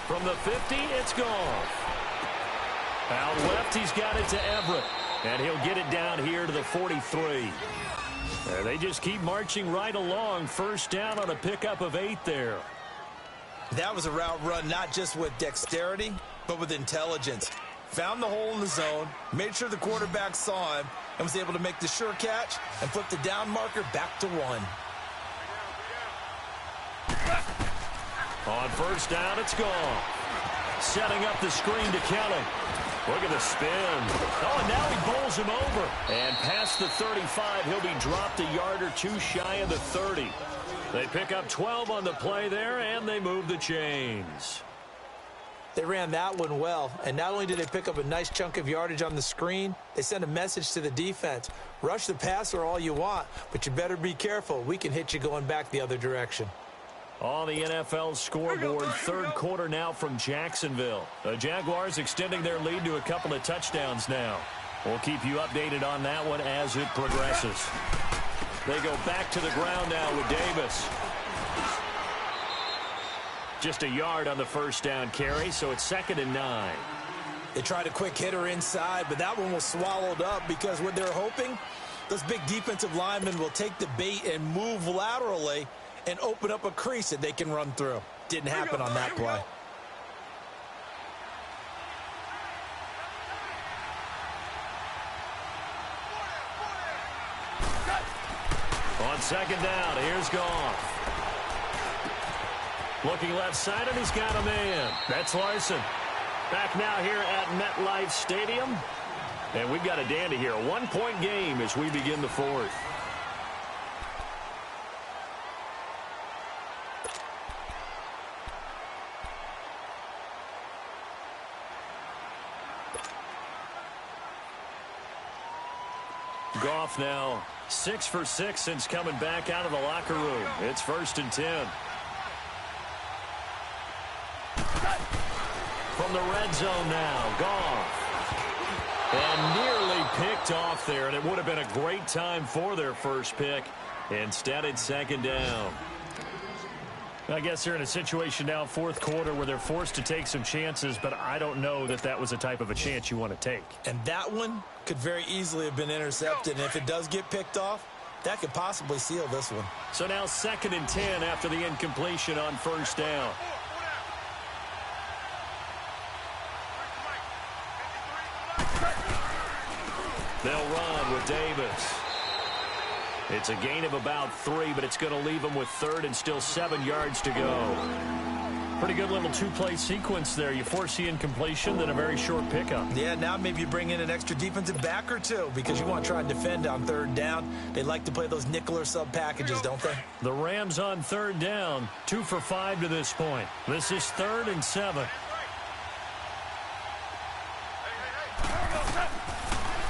From the 50, it's gone. Out left, he's got it to Everett. And he'll get it down here to the 43. They just keep marching right along. First down on a pickup of 8 there. That was a route run not just with dexterity, but with intelligence. Found the hole in the zone, made sure the quarterback saw him, and was able to make the sure catch and flip the down marker back to 1. On first down, it's gone. Setting up the screen to Kelly. Look at the spin. Oh, and now he bowls him over. And past the 35, he'll be dropped a yard or two shy of the 30. They pick up 12 on the play there, and they move the chains. They ran that one well, and not only did they pick up a nice chunk of yardage on the screen, they sent a message to the defense. Rush the passer all you want, but you better be careful. We can hit you going back the other direction. On the NFL scoreboard, third quarter now from Jacksonville. The Jaguars extending their lead to a couple of touchdowns now. We'll keep you updated on that one as it progresses. They go back to the ground now with Davis. Just a yard on the first down carry, so it's 2nd and 9. They tried a quick hitter inside, but that one was swallowed up because what they're hoping, those big defensive linemen will take the bait and move laterally and open up a crease that they can run through. Didn't happen on that play. On 2nd down, here's Goff. Looking left side, and he's got a man. That's Larson. Back now here at MetLife Stadium. And we've got a dandy here. A 1-point game as we begin the 4th. Goff now 6 for 6 since coming back out of the locker room. It's 1st and 10. From the red zone now, Goff. And nearly picked off there, and it would have been a great time for their first pick. Instead, it's 2nd down. I guess they're in a situation now, 4th quarter, where they're forced to take some chances, but I don't know that that was the type of a chance you want to take. And that one could very easily have been intercepted, and if it does get picked off, that could possibly seal this one. So now 2nd and 10 after the incompletion on first down. They'll run with Davis. It's a gain of about 3, but it's going to leave them with 3rd and still 7 yards to go. Pretty good little 2-play sequence there. You force the incompletion, then a very short pickup. Yeah, now maybe you bring in an extra defensive back or two because you want to try and defend on 3rd down. They like to play those nickel or sub packages, don't they? The Rams on 3rd down, 2 for 5 to this point. This is 3rd and 7.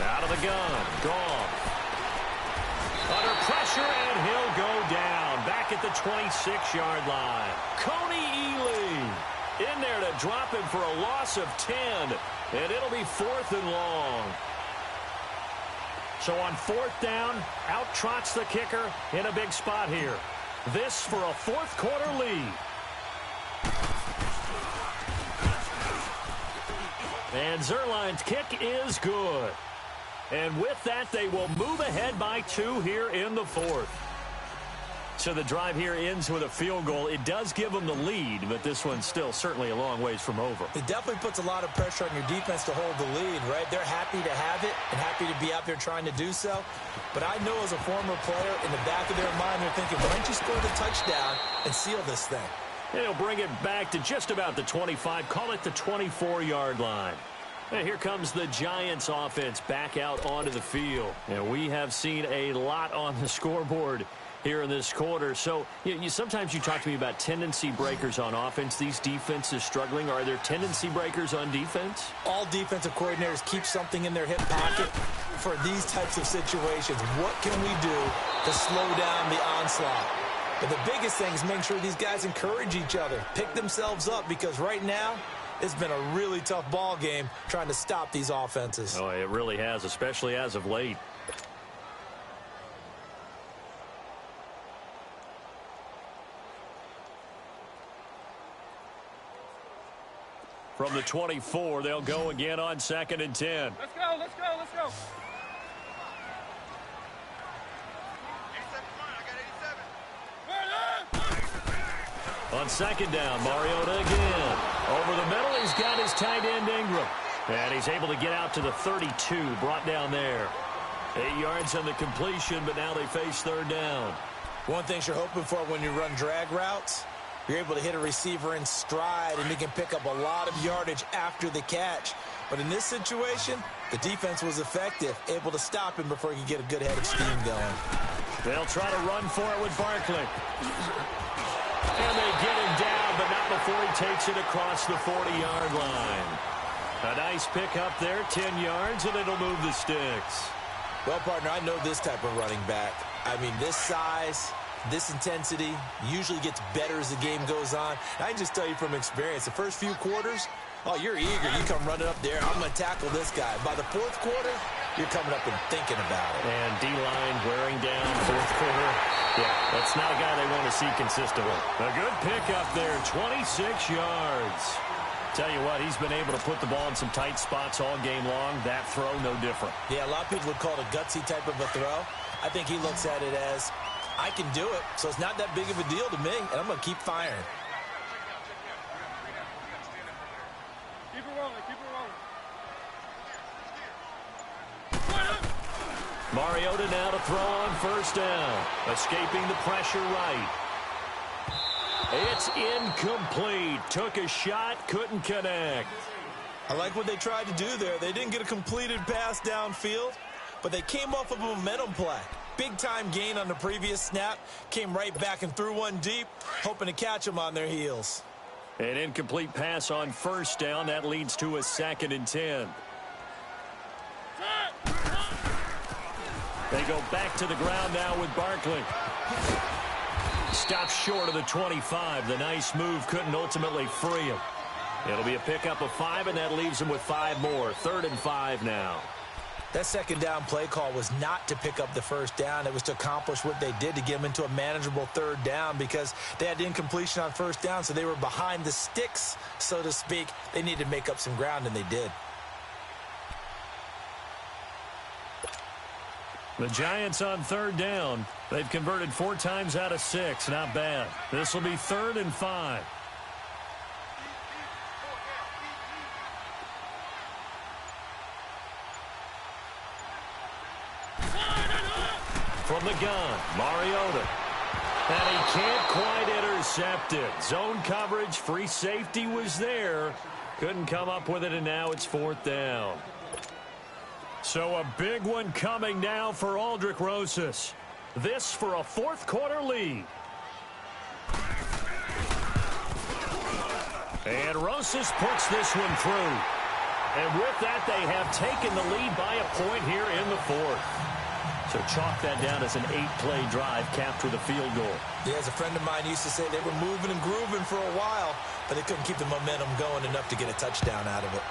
Out of the gun, Goff. Under pressure, and he'll go down. Back at the 26-yard line. Coney Ely in there to drop him for a loss of 10. And it'll be 4th and long. So on 4th down, out trots the kicker in a big spot here. This for a 4th quarter lead. And Zerline's kick is good. And with that, they will move ahead by 2 here in the 4th. So the drive here ends with a field goal. It does give them the lead, but this one's still certainly a long ways from over. It definitely puts a lot of pressure on your defense to hold the lead, right? They're happy to have it and happy to be out there trying to do so. But I know as a former player, in the back of their mind, they're thinking, why don't you score the touchdown and seal this thing? And he'll bring it back to just about the 25, call it the 24-yard line. And here comes the Giants offense back out onto the field. And we have seen a lot on the scoreboard here in this quarter. So sometimes you talk to me about tendency breakers on offense. These defenses struggling. Are there tendency breakers on defense? All defensive coordinators keep something in their hip pocket for these types of situations. What can we do to slow down the onslaught? But the biggest thing is make sure these guys encourage each other, pick themselves up, because right now it's been a really tough ball game trying to stop these offenses. Oh, it really has, especially as of late. From the 24, they'll go again on 2nd and 10. Let's go, let's go, let's go. 87 I got 87. On 2nd down, Mariota again. Over the middle, he's got his tight end Ingram. And he's able to get out to the 32, brought down there. 8 yards on the completion, but now they face 3rd down. One thing you're hoping for when you run drag routes, you're able to hit a receiver in stride, and he can pick up a lot of yardage after the catch. But in this situation, the defense was effective, able to stop him before he could get a good head of steam going. They'll try to run for it with Barkley. And they get him down, but not before he takes it across the 40-yard line. A nice pick up there, 10 yards, and it'll move the sticks. Well, partner, I know this type of running back. I mean, this size, this intensity usually gets better as the game goes on. And I can just tell you from experience, the first few quarters, oh, you're eager. You come running up there. I'm going to tackle this guy. By the 4th quarter, you're coming up and thinking about it. And D-line wearing down 4th quarter. Yeah, that's not a guy they want to see consistently. A good pickup there, 26 yards. Tell you what, he's been able to put the ball in some tight spots all game long. That throw, no different. Yeah, a lot of people would call it a gutsy type of a throw. I think he looks at it as, I can do it, so it's not that big of a deal to me, and I'm going to keep firing. Keep it rolling, keep it rolling. Mariota now to throw on 1st down. Escaping the pressure right. It's incomplete. Took a shot, couldn't connect. I like what they tried to do there. They didn't get a completed pass downfield, but they came off of a momentum play. Big-time gain on the previous snap. Came right back and threw one deep, hoping to catch them on their heels. An incomplete pass on 1st down. That leads to a 2nd and 10. They go back to the ground now with Barkley. Stops short of the 25. The nice move couldn't ultimately free him. It'll be a pickup of 5, and that leaves him with 5 more. 3rd and 5 now. That 2nd down play call was not to pick up the 1st down. It was to accomplish what they did to get them into a manageable 3rd down, because they had incompletion on 1st down, so they were behind the sticks, so to speak. They needed to make up some ground, and they did. The Giants on 3rd down. They've converted 4 times out of 6. Not bad. This will be 3rd and 5. From the gun, Mariota. And he can't quite intercept it. Zone coverage, free safety was there. Couldn't come up with it, and now it's 4th down. So a big one coming now for Aldrick Rosas. This for a 4th quarter lead. And Rosas puts this one through. And with that, they have taken the lead by a point here in the 4th. So chalk that down as an 8-play drive capped with a field goal. Yeah, as a friend of mine used to say, they were moving and grooving for a while, but they couldn't keep the momentum going enough to get a touchdown out of it.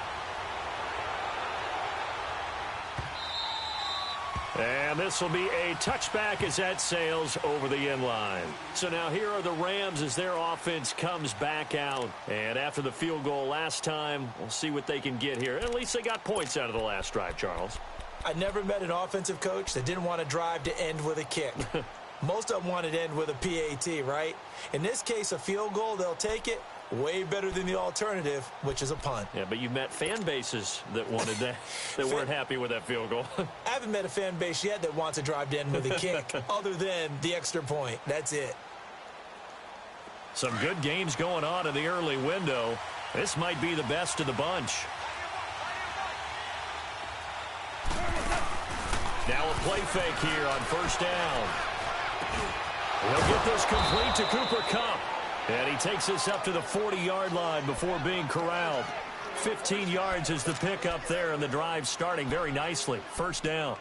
And this will be a touchback as that sails over the end line. So now here are the Rams as their offense comes back out. And after the field goal last time, we'll see what they can get here. At least they got points out of the last drive, Charles. I never met an offensive coach that didn't want to drive to end with a kick. Most of them wanted to end with a PAT, right? In this case, a field goal, they'll take it. Way better than the alternative, which is a punt. Yeah, but you've met fan bases that wanted that, that weren't happy with that field goal. I haven't met a fan base yet that wants to drive to end with a kick, other than the extra point. That's it. Some good games going on in the early window. This might be the best of the bunch. Now a play fake here on first down. He'll get this complete to Cooper Kupp. And he takes this up to the 40-yard line before being corralled. 15 yards is the pickup there, and the drive starting very nicely. First down.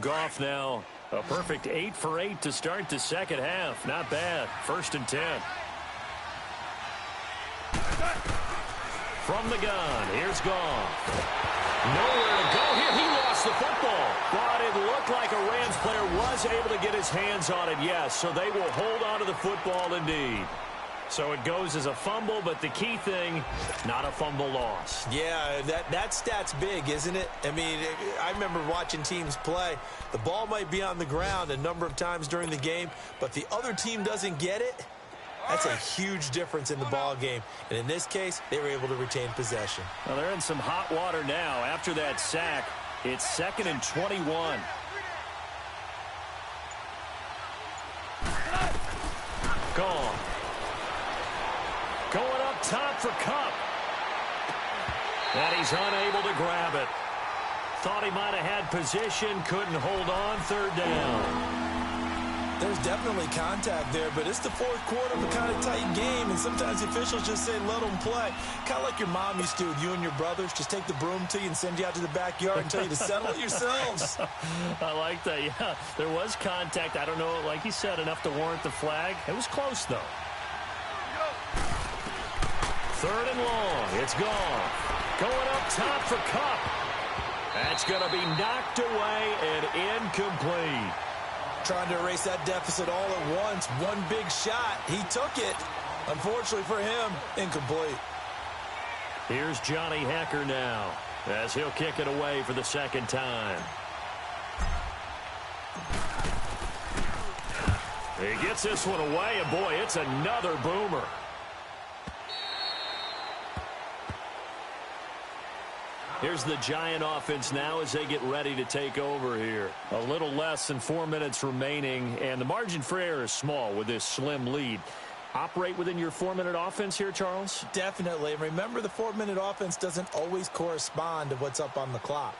Goff now a perfect 8 for 8 to start the second half. Not bad. First and 10. From the gun, here's Goff. Nowhere to go here. He lost the football. But it looked like a Rams player was able to get his hands on it, yes. So they will hold on to the football indeed. So it goes as a fumble, but the key thing, not a fumble loss. Yeah, that stat's big, isn't it? I mean, I remember watching teams play. The ball might be on the ground a number of times during the game, but the other team doesn't get it. That's a huge difference in the ball game. And in this case, they were able to retain possession. Well, they're in some hot water now. After that sack, it's 2nd and 21. Gone. Going up top for Kupp. And he's unable to grab it. Thought he might have had position, couldn't hold on. Third down. There's definitely contact there, but it's the fourth quarter of a kind of tight game, and sometimes the officials just say, let them play. Kind of like your mom used to with you and your brothers. Just take the broom to you and send you out to the backyard and tell you to settle it yourselves. I like that, yeah. There was contact. I don't know, like you said, enough to warrant the flag. It was close, though. Third and long. It's gone. Going up top for Kupp. That's going to be knocked away and incomplete. Trying to erase that deficit all at once. One big shot. He took it. Unfortunately for him, incomplete. Here's Johnny Hecker now as he'll kick it away for the second time. He gets this one away, and boy, it's another boomer. Here's the Giant offense now as they get ready to take over here. A little less than 4 minutes remaining, and the margin for error is small with this slim lead. Operate within your 4-minute offense here, Charles? Definitely. Remember, the 4-minute offense doesn't always correspond to what's up on the clock.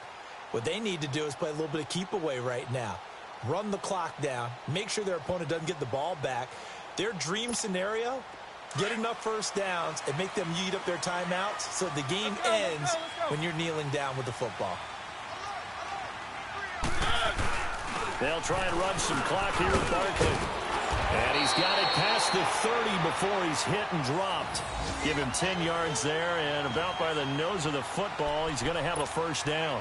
What they need to do is play a little bit of keep away right now. Run the clock down. Make sure their opponent doesn't get the ball back. Their dream scenario, get enough first downs and make them eat up their timeouts so the game ends when you're kneeling down with the football. They'll try and run some clock here with Barkley. And he's got it past the 30 before he's hit and dropped. Give him 10 yards there, and about by the nose of the football, he's going to have a first down.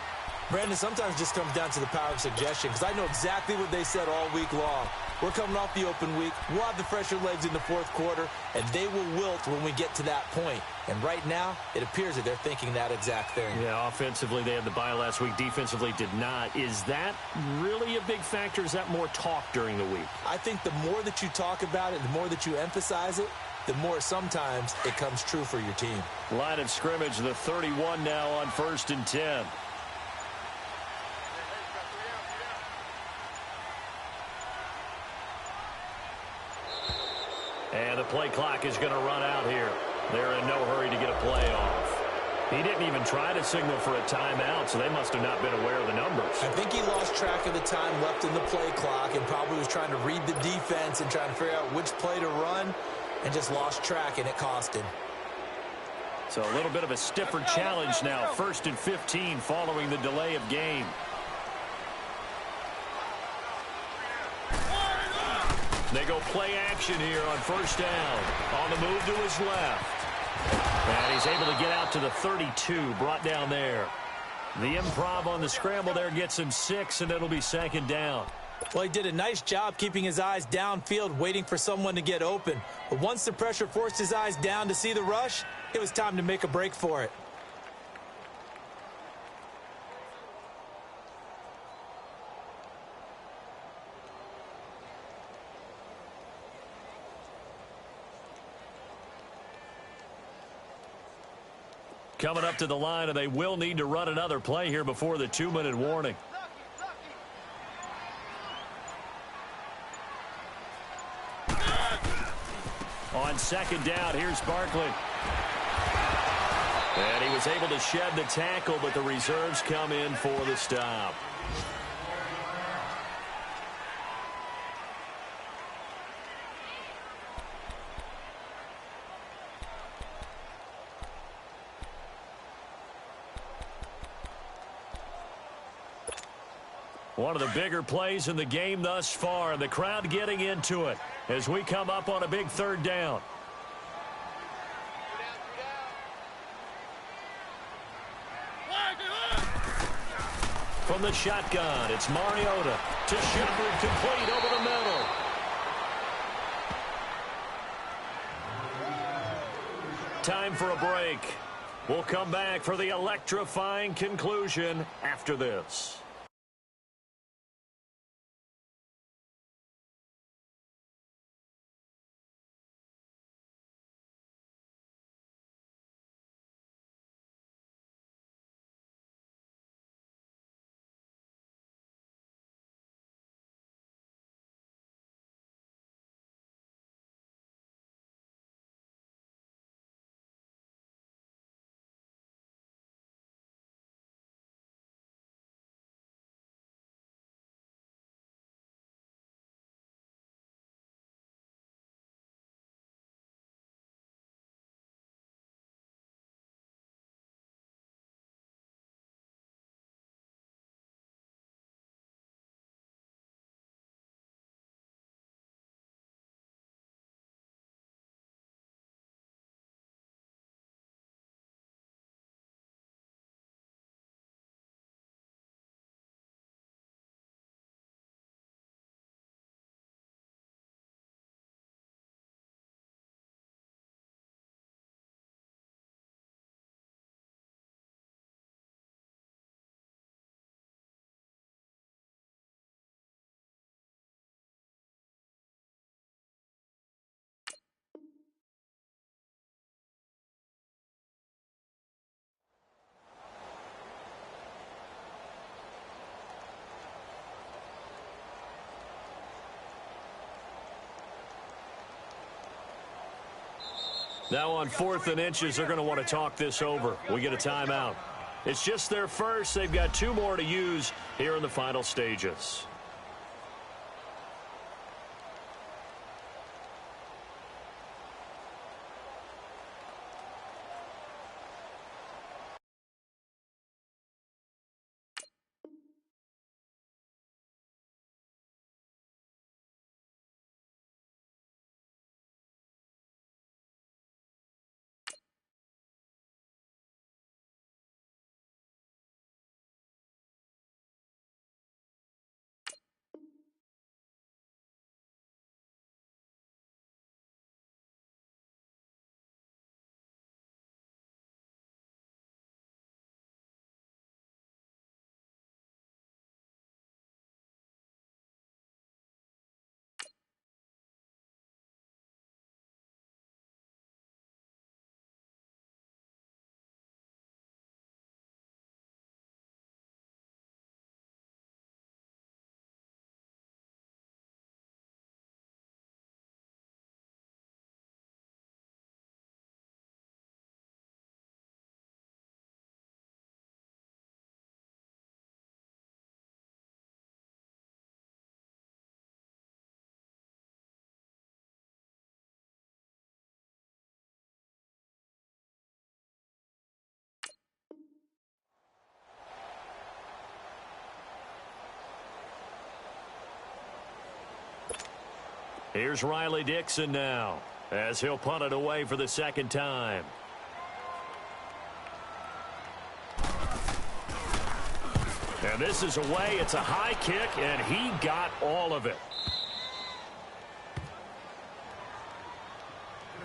Brandon, sometimes it just comes down to the power of suggestion, because I know exactly what they said all week long. We're coming off the open week. We'll have the fresher legs in the fourth quarter, and they will wilt when we get to that point. And right now, it appears that they're thinking that exact thing. Yeah, offensively, they had the bye last week. Defensively, did not. Is that really a big factor? Is that more talk during the week? I think the more that you talk about it, the more that you emphasize it, the more sometimes it comes true for your team. Line of scrimmage, the 31 now on 1st and 10. And the play clock is going to run out here. They're in no hurry to get a play off. He didn't even try to signal for a timeout, so they must have not been aware of the numbers. I think he lost track of the time left in the play clock and probably was trying to read the defense and trying to figure out which play to run and just lost track, and it cost him. So a little bit of a stiffer challenge now. 1st and 15 following the delay of game. They go play action here on first down. On the move to his left. And he's able to get out to the 32, brought down there. The improv on the scramble there gets him 6, and it'll be 2nd down. Well, he did a nice job keeping his eyes downfield, waiting for someone to get open. But once the pressure forced his eyes down to see the rush, it was time to make a break for it. Coming up to the line, and they will need to run another play here before the 2-minute warning. On second down, here's Barkley. And he was able to shed the tackle, but the reserves come in for the stop. One of the bigger plays in the game thus far, and the crowd getting into it as we come up on a big third down. From the shotgun, it's Mariota to Shepard, complete over the middle. Time for a break. We'll come back for the electrifying conclusion after this. Now on 4th and inches, they're going to want to talk this over. We get a timeout. It's just their first. They've got 2 more to use here in the final stages. Here's Riley Dixon now as he'll punt it away for the second time. And this is away. It's a high kick, and he got all of it.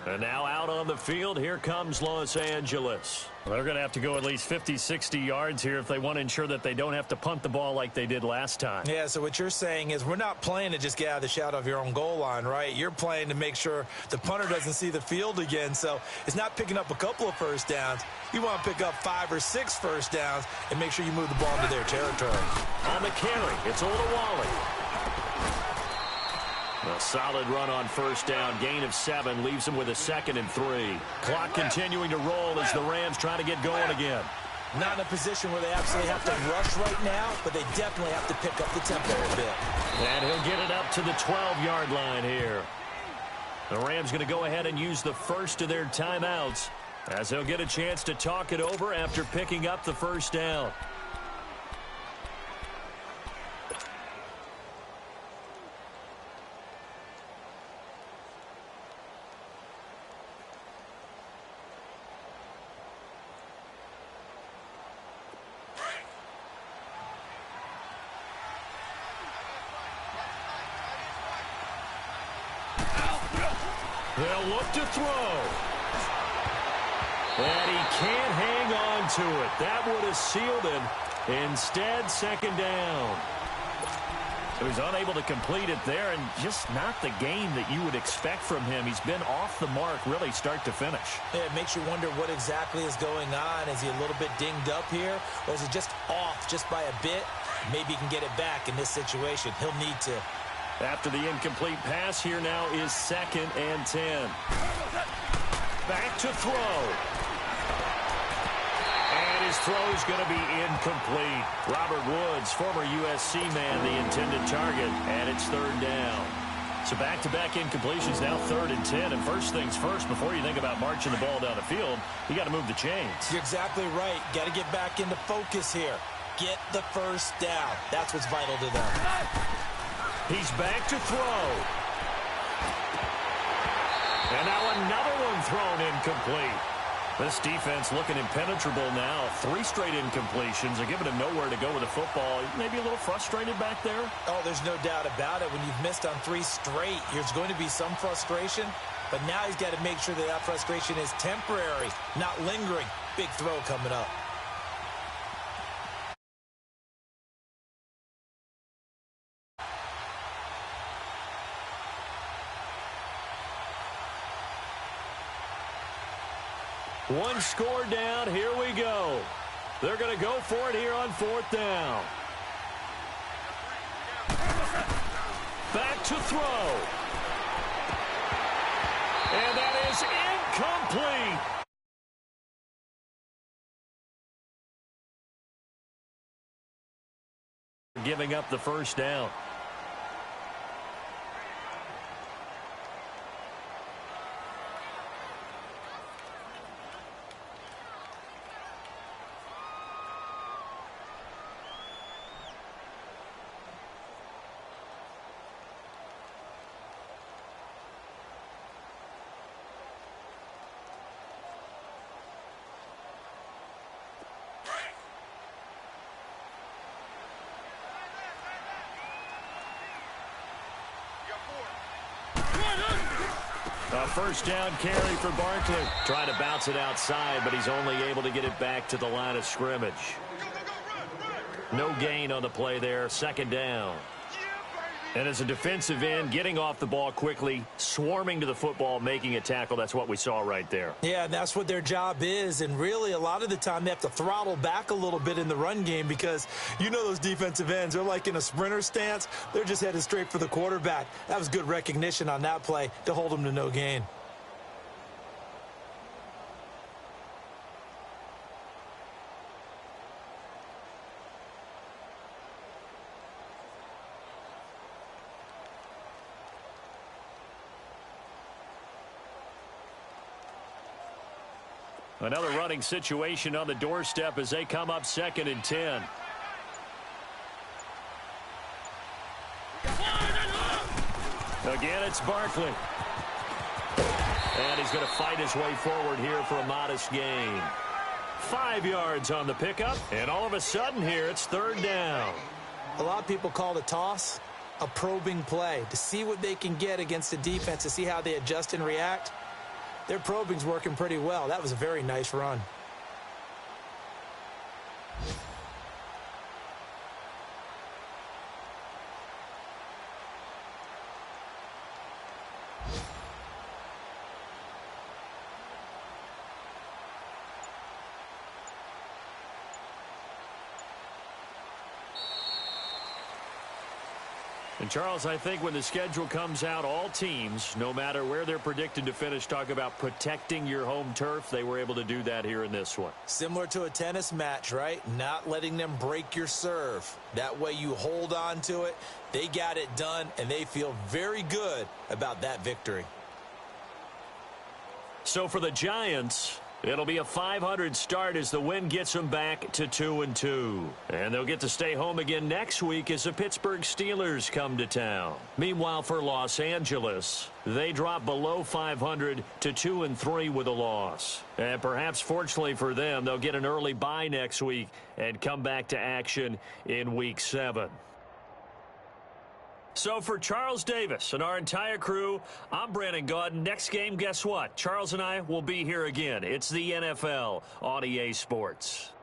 And now out on the field, here comes Los Angeles. Well, they're going to have to go at least 50, 60 yards here if they want to ensure that they don't have to punt the ball like they did last time. Yeah, so what you're saying is we're not playing to just get out of the shadow of your own goal line, right? You're playing to make sure the punter doesn't see the field again. So it's not picking up a couple of first downs. You want to pick up 5 or 6 first downs and make sure you move the ball into their territory. On the carry, it's Olawale. A solid run on first down. Gain of 7 leaves them with a 2nd and 3. Clock continuing to roll as the Rams try to get going again. Not in a position where they absolutely have to rush right now, but they definitely have to pick up the tempo a bit. And he'll get it up to the 12-yard line here. The Rams going to go ahead and use the first of their timeouts as they'll get a chance to talk it over after picking up the first down. They'll look to throw. And he can't hang on to it. That would have sealed him. Instead, 2nd down. So he's unable to complete it there, and just not the game that you would expect from him. He's been off the mark really start to finish. Yeah, it makes you wonder what exactly is going on. Is he a little bit dinged up here, or is it just off just by a bit? Maybe he can get it back in this situation. He'll need to. After the incomplete pass, here now is 2nd and 10. Back to throw. And his throw's going to be incomplete. Robert Woods, former USC man, the intended target, and it's 3rd down. So back-to-back incompletions, now 3rd and 10. And first things first, before you think about marching the ball down the field, you got to move the chains. You're exactly right. Got to get back into focus here. Get the first down. That's what's vital to them. He's back to throw. And now another one thrown incomplete. This defense looking impenetrable now. 3 straight incompletions. They're giving him nowhere to go with the football. Maybe a little frustrated back there. Oh, there's no doubt about it. When you've missed on 3 straight, there's going to be some frustration. But now he's got to make sure that frustration is temporary, not lingering. Big throw coming up. One score down. Here we go. They're going to go for it here on 4th down. Back to throw. And that is incomplete. Giving up the first down. A first down carry for Barkley. Trying to bounce it outside, but he's only able to get it back to the line of scrimmage. No gain on the play there. 2nd down. And as a defensive end, getting off the ball quickly, swarming to the football, making a tackle, that's what we saw right there. Yeah, and that's what their job is. And really, a lot of the time, they have to throttle back a little bit in the run game because you know those defensive ends, they're like in a sprinter stance. They're just headed straight for the quarterback. That was good recognition on that play to hold them to no gain. Another running situation on the doorstep as they come up 2nd and 10. Again, it's Barkley. And he's going to fight his way forward here for a modest gain. 5 yards on the pickup, and all of a sudden here, it's 3rd down. A lot of people call the toss a probing play to see what they can get against the defense, to see how they adjust and react. Their probing's working pretty well. That was a very nice run. And, Charles, I think when the schedule comes out, all teams, no matter where they're predicted to finish, talk about protecting your home turf. They were able to do that here in this one. Similar to a tennis match, right? Not letting them break your serve. That way you hold on to it. They got it done, and they feel very good about that victory. So for the Giants, it'll be a .500 start as the win gets them back to 2-2. And they'll get to stay home again next week as the Pittsburgh Steelers come to town. Meanwhile, for Los Angeles, they drop below .500 to 2-3 with a loss. And perhaps fortunately for them, they'll get an early bye next week and come back to action in Week 7. So for Charles Davis and our entire crew, I'm Brandon Gaudin. Next game, guess what? Charles and I will be here again. It's the NFL on EA Sports.